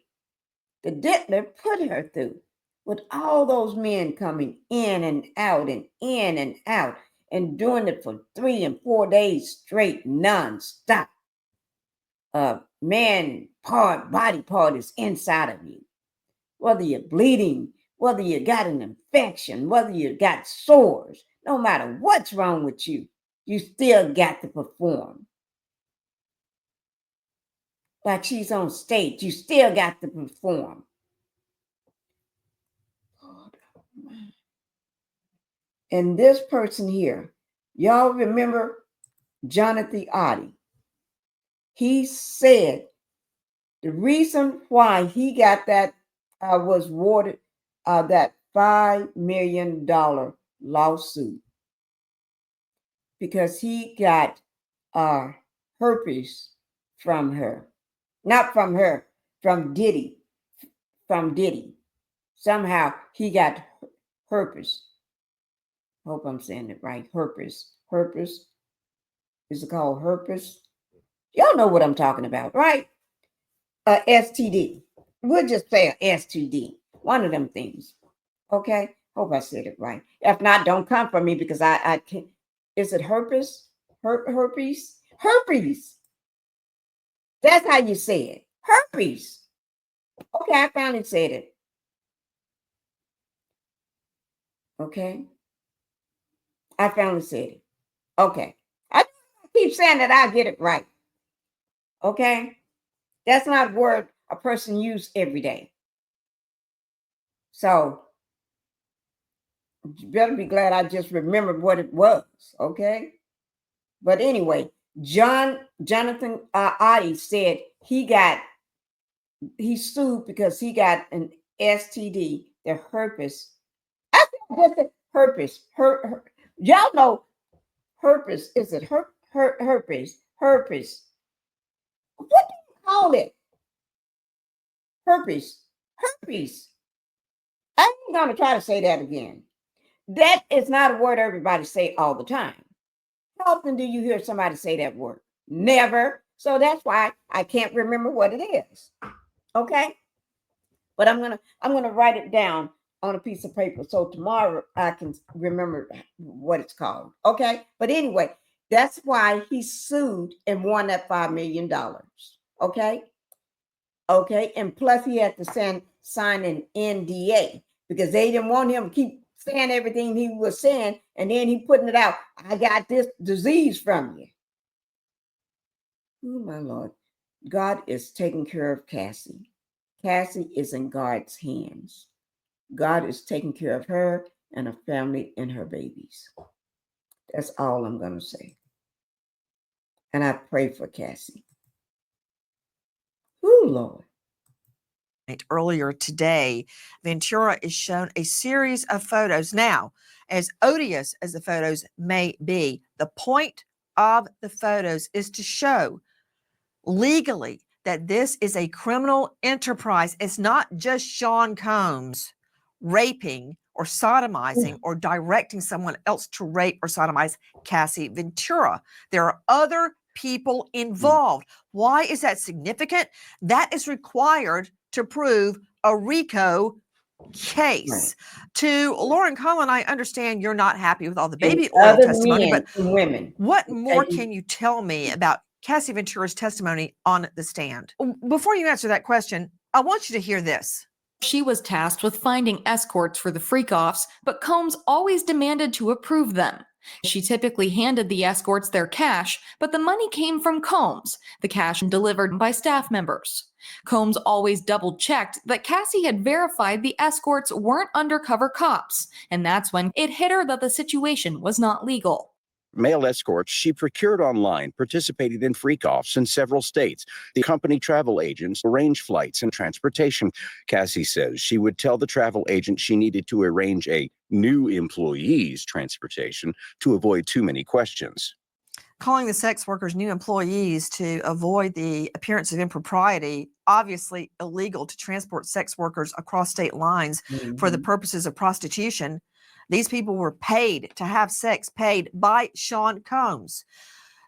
The Diddler put her through, with all those men coming in and out and in and out and doing it for 3 and 4 days straight, non-stop. Body part is inside of you. Whether you're bleeding, whether you got an infection, whether you got sores, no matter what's wrong with you, you still got to perform. Like she's on stage, you still got to perform. And this person here, y'all remember Jonathan Oddie? He said the reason why he got that was awarded that $5 million lawsuit because he got herpes from her. Not from her, from Diddy. From Diddy. Somehow he got herpes. Hope I'm saying it right. Herpes. Herpes. Is it called herpes? Y'all know what I'm talking about, right? STD. We'll just say a STD. One of them things. Okay? Hope I said it right. If not, don't come for me because I can't. Is it herpes? Herpes? Herpes. That's how you say it. Herpes. Okay, I finally said it. Okay? I finally said it. Okay. I keep saying that I'll get it right. Okay? That's not a word a person uses every day. So, you better be glad I just remembered what it was. Okay? But anyway, Jonathan Oddie said he sued because he got an STD, the herpes. I said herpes. Y'all know herpes. Is it herpes? Herpes. What do you call it? Herpes. Herpes. I ain't gonna try to say that again. That is not a word everybody say all the time. How often do you hear somebody say that word? Never. So that's why I can't remember what it is. Okay? But I'm gonna write it down on a piece of paper so tomorrow I can remember what it's called. Okay? But anyway, that's why he sued and won that $5 million. Okay? Okay, and plus he had to sign an NDA because they didn't want him to keep saying everything he was saying, and then he putting it out. I got this disease from you. Oh my Lord, God is taking care of Cassie. Cassie is in God's hands. God is taking care of her and her family and her babies. That's all I'm going to say. And I pray for Cassie. Oh, Lord. Earlier today, Ventura is shown a series of photos. Now, as odious as the photos may be, the point of the photos is to show legally that this is a criminal enterprise. It's not just Sean Combs raping or sodomizing or directing someone else to rape or sodomize Cassie Ventura. There are other people involved. Why is that significant? That is required to prove a RICO case. To Lauren Cohen, I understand you're not happy with all the baby oil testimony, but women. What more can you tell me about Cassie Ventura's testimony on the stand? Before you answer that question, I want you to hear this. She was tasked with finding escorts for the freak-offs, but Combs always demanded to approve them. She typically handed the escorts their cash, but the money came from Combs, the cash delivered by staff members. Combs always double-checked that Cassie had verified the escorts weren't undercover cops, and that's when it hit her that the situation was not legal. Male escorts she procured online participated in freak-offs in several states. The company travel agents arranged flights and transportation. Cassie says she would tell the travel agent she needed to arrange a new employee's transportation to avoid too many questions. calling the sex workers new employees to avoid the appearance of impropriety, obviously illegal to transport sex workers across state lines for the purposes of prostitution. These people were paid to have sex, paid by Sean Combs.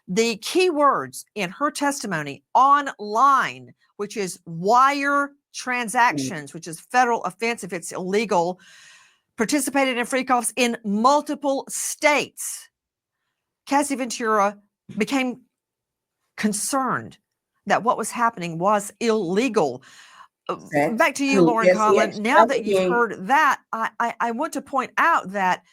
The key words in her testimony: online, which is wire transactions, which is federal offense if it's illegal, participated in freak-offs in multiple states. Cassie Ventura became concerned that what was happening was illegal. Back to you, Lauren Conlon. Now that you've heard that, I want to point out that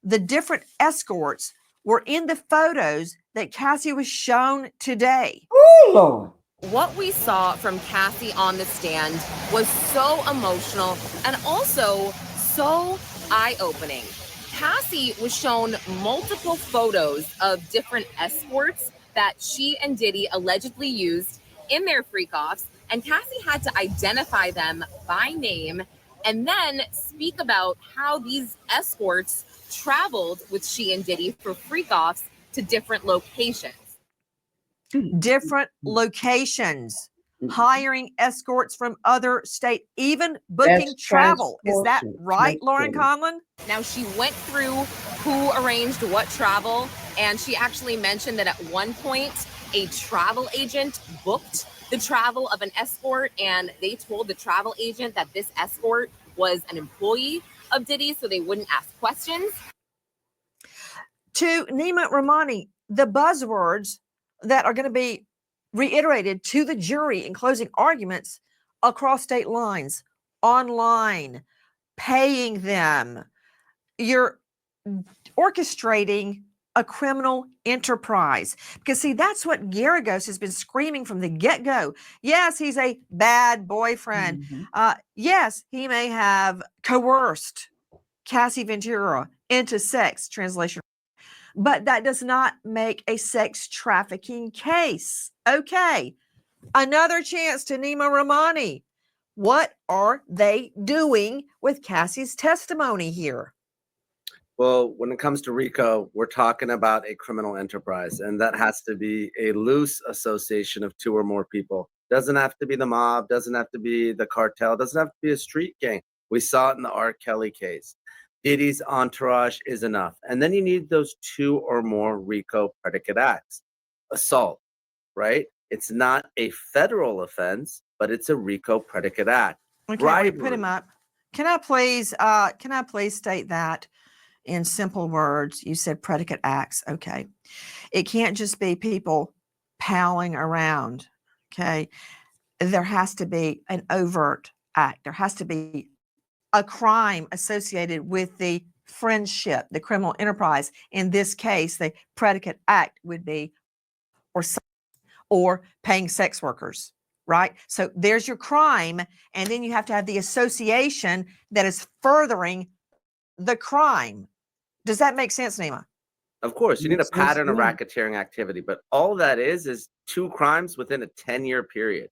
the different escorts were in the photos that Cassie was shown today. Oh, Lord. What we saw from Cassie on the stand was so emotional and also so eye-opening. Cassie was shown multiple photos of different escorts that she and Diddy allegedly used in their freak-offs, and Cassie had to identify them by name and then speak about how these escorts traveled with she and Diddy for freak-offs to different locations. Different locations, hiring escorts from other states, even booking travel. Is that right, Lauren Conlon? Now, she went through who arranged what travel, and she actually mentioned that at one point, a travel agent booked the travel of an escort, and they told the travel agent that this escort was an employee of Diddy, so they wouldn't ask questions. To Nima Rahmani, the buzzwords that are going to be reiterated to the jury in closing arguments across state lines: online, paying them. You're orchestrating a criminal enterprise. Because see, that's what Garagos has been screaming from the get-go. Yes, he's a bad boyfriend. Yes, he may have coerced Cassie Ventura into sex, translation. But that does not make a sex trafficking case. Okay, another chance to Nima Rahmani. What are they doing with Cassie's testimony here? Well, when it comes to RICO, we're talking about a criminal enterprise, and that has to be a loose association of two or more people. Doesn't have to be the mob, doesn't have to be the cartel, doesn't have to be a street gang. We saw it in the R. Kelly case. Diddy's entourage is enough. And then you need those two or more RICO predicate acts. Assault, right? It's not a federal offense, but it's a RICO predicate act. Okay, wait, put him up. Can I please state that in simple words? You said predicate acts. Okay. It can't just be people palling around. Okay. There has to be an overt act. There has to be a crime associated with the friendship, the criminal enterprise. In this case, the predicate act would be or paying sex workers, right? So there's your crime, and then you have to have the association that is furthering the crime. Does that make sense, Nima? Of course, you need a pattern of racketeering activity, but all that is two crimes within a 10-year period.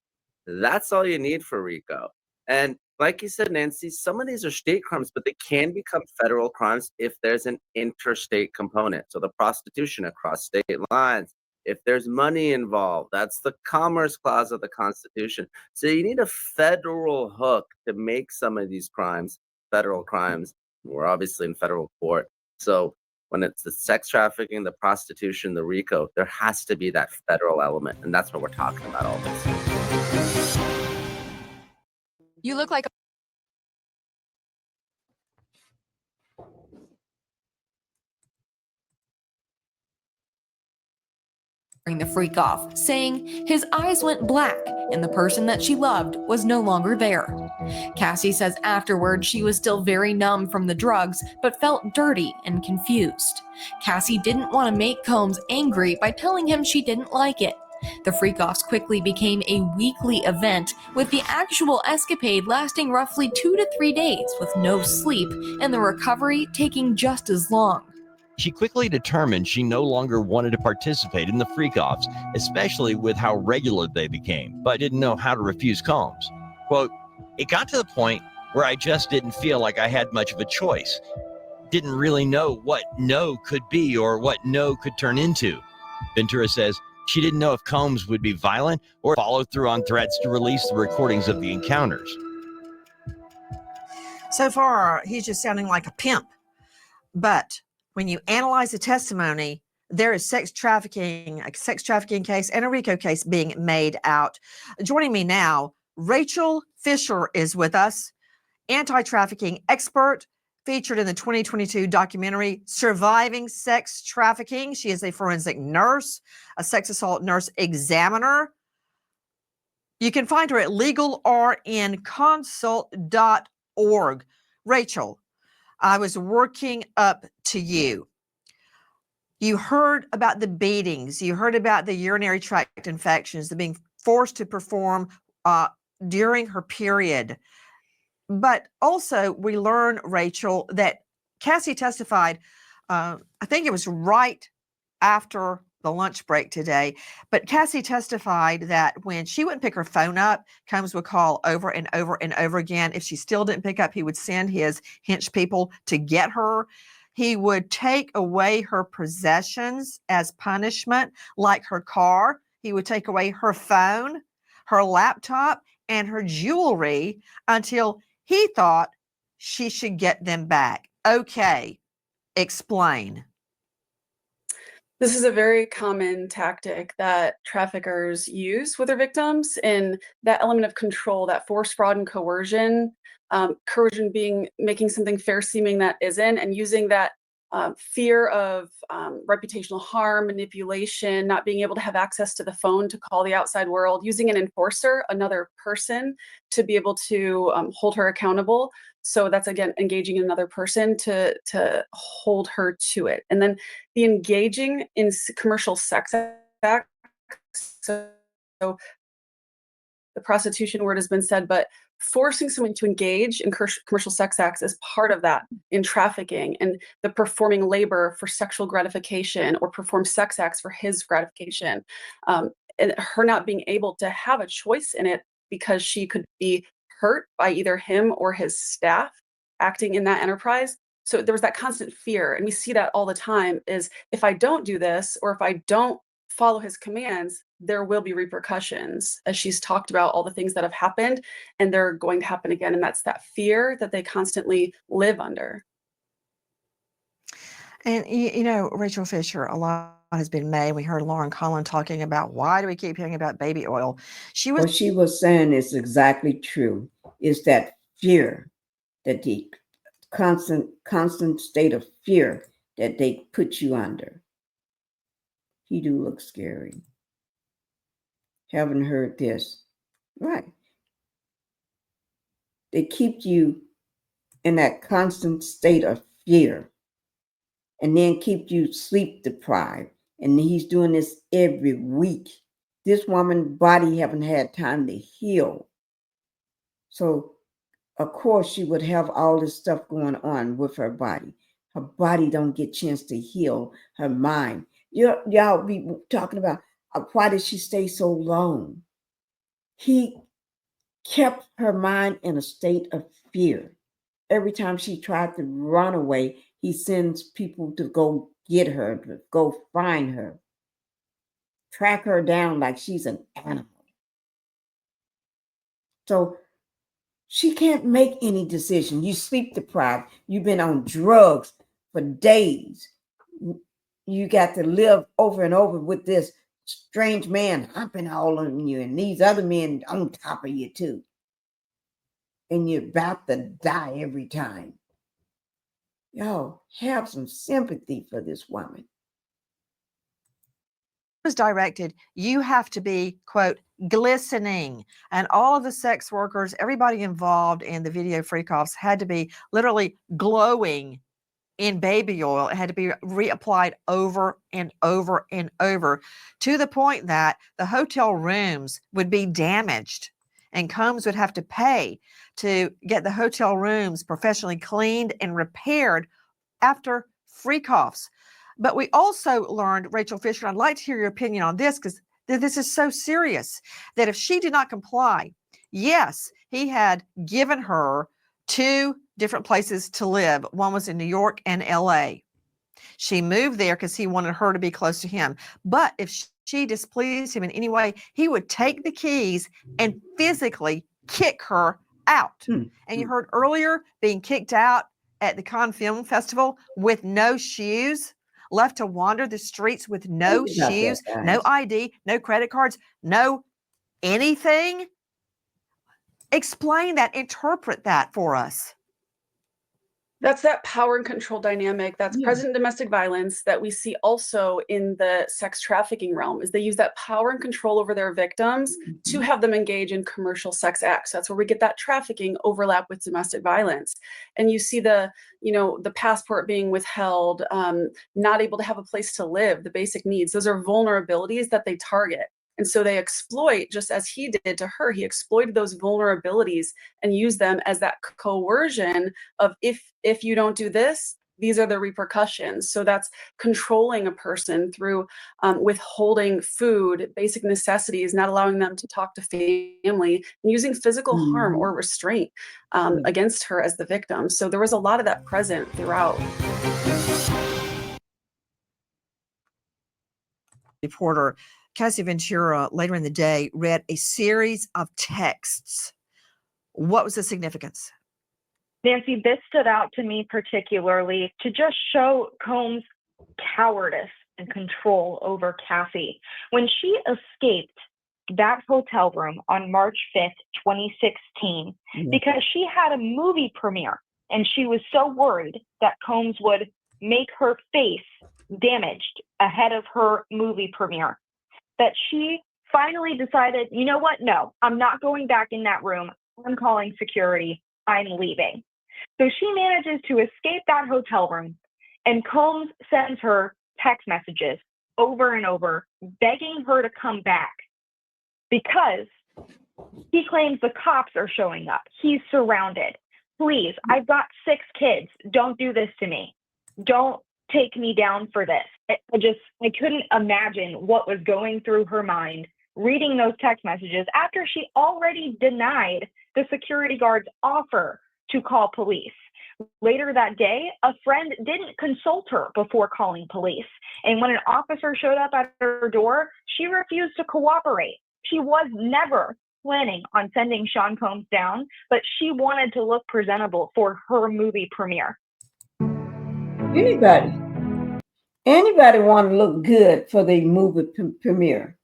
That's all you need for RICO. And like you said, Nancy, some of these are state crimes, but they can become federal crimes if there's an interstate component. So the prostitution across state lines, if there's money involved, that's the Commerce Clause of the Constitution. So you need a federal hook to make some of these crimes federal crimes. We're obviously in federal court. So when it's the sex trafficking, the prostitution, the RICO, there has to be that federal element. And that's what we're talking about all this. You look like during the freak off, saying his eyes went black and the person that she loved was no longer there. Cassie says afterward she was still very numb from the drugs, but felt dirty and confused. Cassie didn't want to make Combs angry by telling him she didn't like it. The freak-offs quickly became a weekly event, with the actual escapade lasting roughly 2 to 3 days with no sleep, and the recovery taking just as long. She quickly determined she no longer wanted to participate in the freak-offs, especially with how regular they became, but didn't know how to refuse Combs. Quote, "It got to the point where I just didn't feel like I had much of a choice. Didn't really know what no could be or what no could turn into. Ventura says she didn't know if Combs would be violent or follow through on threats to release the recordings of the encounters. So far, he's just sounding like a pimp. But when you analyze the testimony, there is a sex trafficking case and a RICO case being made out. Joining me now, Rachel Fisher is with us, anti-trafficking expert, featured in the 2022 documentary Surviving Sex Trafficking. She is a forensic nurse, a sex assault nurse examiner. You can find her at legalrnconsult.org. Rachel, I was working up to you. You heard about the beatings. You heard about the urinary tract infections, the being forced to perform during her period. But also, we learned, Rachel, that Cassie testified, I think it was right after the lunch break today, but Cassie testified that when she wouldn't pick her phone up, Combs would call over and over and over again. If she still didn't pick up, he would send his hench people to get her. He would take away her possessions as punishment, like her car. He would take away her phone, her laptop, and her jewelry until he thought she should get them back. Okay, explain. This is a very common tactic that traffickers use with their victims, and that element of control, that force, fraud, and coercion. Coercion being making something fair seeming that isn't, and using that fear of reputational harm, manipulation, not being able to have access to the phone to call the outside world, using an enforcer, another person, to be able to hold her accountable. So that's, again, engaging another person to hold her to it. And then the engaging in commercial sex acts. So the prostitution word has been said, but forcing someone to engage in commercial sex acts is part of that in trafficking, and the performing labor for sexual gratification or perform sex acts for his gratification. And her not being able to have a choice in it because she could be hurt by either him or his staff acting in that enterprise. So there was that constant fear. And we see that all the time is, if I don't do this, or if I don't follow his commands, there will be repercussions, as she's talked about all the things that have happened, and they're going to happen again. And that's that fear that they constantly live under. And, you know, Rachel Fisher, a lot has been made. We heard Lauren Collin talking about, why do we keep hearing about baby oil? What she was saying is exactly true. Is that fear, that the constant state of fear that they put you under. He do look scary. Haven't heard this. Right. They keep you in that constant state of fear, and then keep you sleep deprived. And he's doing this every week. This woman's body haven't had time to heal. So, of course, she would have all this stuff going on with her body. Her body don't get a chance to heal her mind. Y'all be talking about why did she stay so long? He kept her mind in a state of fear. Every time she tried to run away, he sends people to go get her, to go find her, track her down like she's an animal. So she can't make any decision. You sleep deprived. You've been on drugs for days. You got to live over and over with this strange man humping all on you, and these other men on top of you too. And you're about to die every time. Y'all have some sympathy for this woman. Was directed, you have to be, quote, glistening. And all of the sex workers, everybody involved in the video freak-offs had to be literally glowing in baby oil. It had to be reapplied over and over and over, to the point that the hotel rooms would be damaged, and Combs would have to pay to get the hotel rooms professionally cleaned and repaired after freak-offs. But we also learned, Rachel Fisher, I'd like to hear your opinion on this, because this is so serious, that if she did not comply, yes, he had given her 2 different places to live. One was in New York and LA. She moved there because he wanted her to be close to him. But if she displeased him in any way, he would take the keys and physically kick her out. And you heard earlier being kicked out at the Cannes Film Festival with no shoes, left to wander the streets with no Think about that, shoes, guys. no ID, no credit cards, no anything. Explain that, interpret that for us. That's that power and control dynamic that's present in domestic violence that we see also in the sex trafficking realm, is they use that power and control over their victims to have them engage in commercial sex acts. That's where we get that trafficking overlap with domestic violence. And you see the passport being withheld, not able to have a place to live, the basic needs. Those are vulnerabilities that they target. And so they exploit, just as he did to her, he exploited those vulnerabilities and used them as that coercion of if you don't do this, these are the repercussions. So that's controlling a person through withholding food, basic necessities, not allowing them to talk to family, and using physical harm or restraint against her as the victim. So there was a lot of that present throughout. Reporter Cassie Ventura later in the day read a series of texts. What was the significance? Nancy, this stood out to me particularly to just show Combs' cowardice and control over Cassie. When she escaped that hotel room on March 5th, 2016, because she had a movie premiere and she was so worried that Combs would make her face damaged ahead of her movie premiere, that she finally decided, you know what? No, I'm not going back in that room. I'm calling security. I'm leaving. So she manages to escape that hotel room, and Combs sends her text messages over and over, begging her to come back because he claims the cops are showing up. He's surrounded. Please, I've got 6 kids. Don't do this to me. Don't take me down for this. I couldn't imagine what was going through her mind reading those text messages after she already denied the security guard's offer to call police. Later that day, a friend didn't consult her before calling police. And when an officer showed up at her door, she refused to cooperate. She was never planning on sending Sean Combs down, but she wanted to look presentable for her movie premiere. Anybody want to look good for the movie premiere?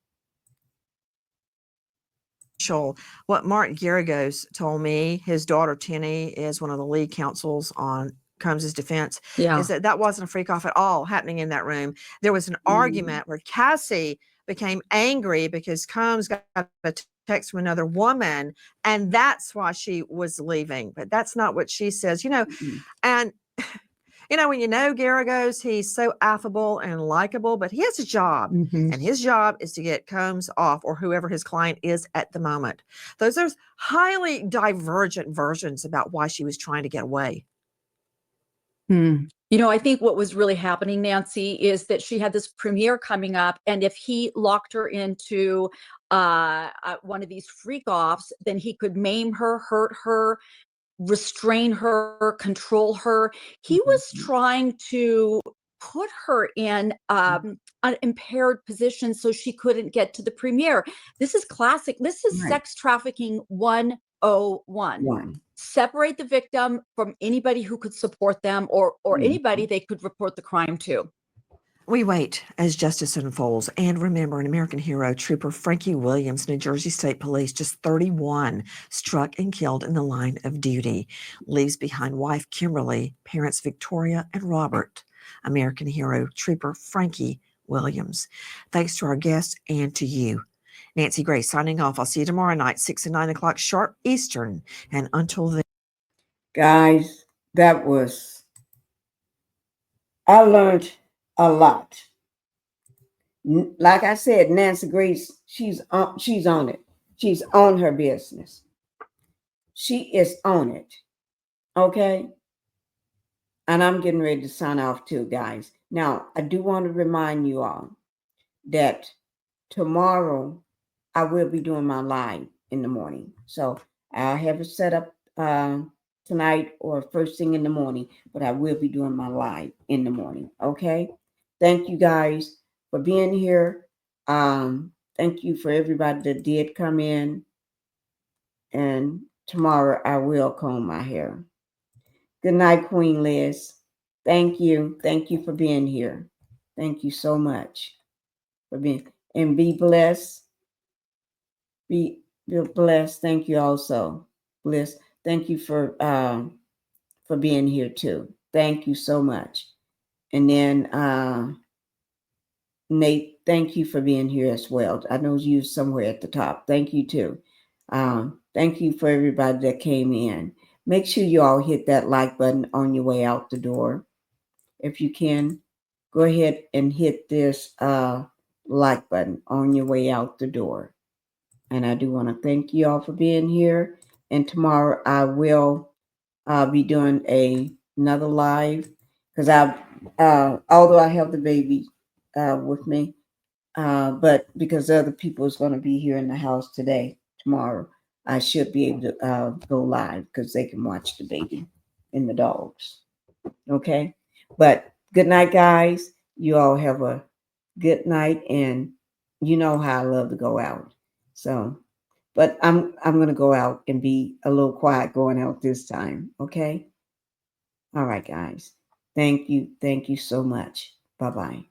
What Mark Garagos told me, his daughter Tenny is one of the lead counsels on Combs' defense, is that wasn't a freak off at all happening in that room. There was an argument where Cassie became angry because Combs got a text from another woman, and that's why she was leaving. But that's not what she says, and when Garagos, he's so affable and likable, but he has a job, and his job is to get Combs off, or whoever his client is at the moment. There's highly divergent versions about why she was trying to get away. I think what was really happening, Nancy, is that she had this premiere coming up, and if he locked her into one of these freak-offs, then he could maim her, hurt her, restrain her, control her. He was trying to put her in an impaired position so she couldn't get to the premiere. This is classic. This is sex trafficking 101. Separate the victim from anybody who could support them, or anybody they could report the crime to. We wait as justice unfolds. And remember, an American hero, Trooper Frankie Williams, New Jersey State Police, just 31, struck and killed in the line of duty. Leaves behind wife Kimberly, parents Victoria and Robert. American hero, Trooper Frankie Williams. Thanks to our guests and to you. Nancy Gray signing off. I'll see you tomorrow night, 6 and 9 o'clock sharp Eastern. And until then. Guys, I learned a lot. Like I said, Nancy Grace, she's on it. She's on her business. She is on it. Okay? And I'm getting ready to sign off too, guys. Now, I do want to remind you all that tomorrow I will be doing my live in the morning. So I have it set up tonight or first thing in the morning, but I will be doing my live in the morning. Okay. Thank you guys for being here. Thank you for everybody that did come in. And tomorrow I will comb my hair. Good night, Queen Liz. Thank you. Thank you for being here. Thank you so much for being, and be blessed. Be blessed. Thank you also. Bliss. Thank you for being here too. Thank you so much. And then Nate, thank you for being here as well. I know you somewhere at the top. Thank you too. Thank you for everybody that came in. Make sure you all hit that like button on your way out the door. If you can, go ahead and hit this like button on your way out the door. And I do want to thank you all for being here. And tomorrow I will be doing another live because although I have the baby with me, but because other people is going to be here in the house tomorrow, I should be able to go live because they can watch the baby and the dogs. Okay. But good night, guys. You all have a good night, and you know how I love to go out. So, but I'm gonna go out and be a little quiet going out this time. Okay. All right, guys. Thank you. Thank you so much. Bye-bye.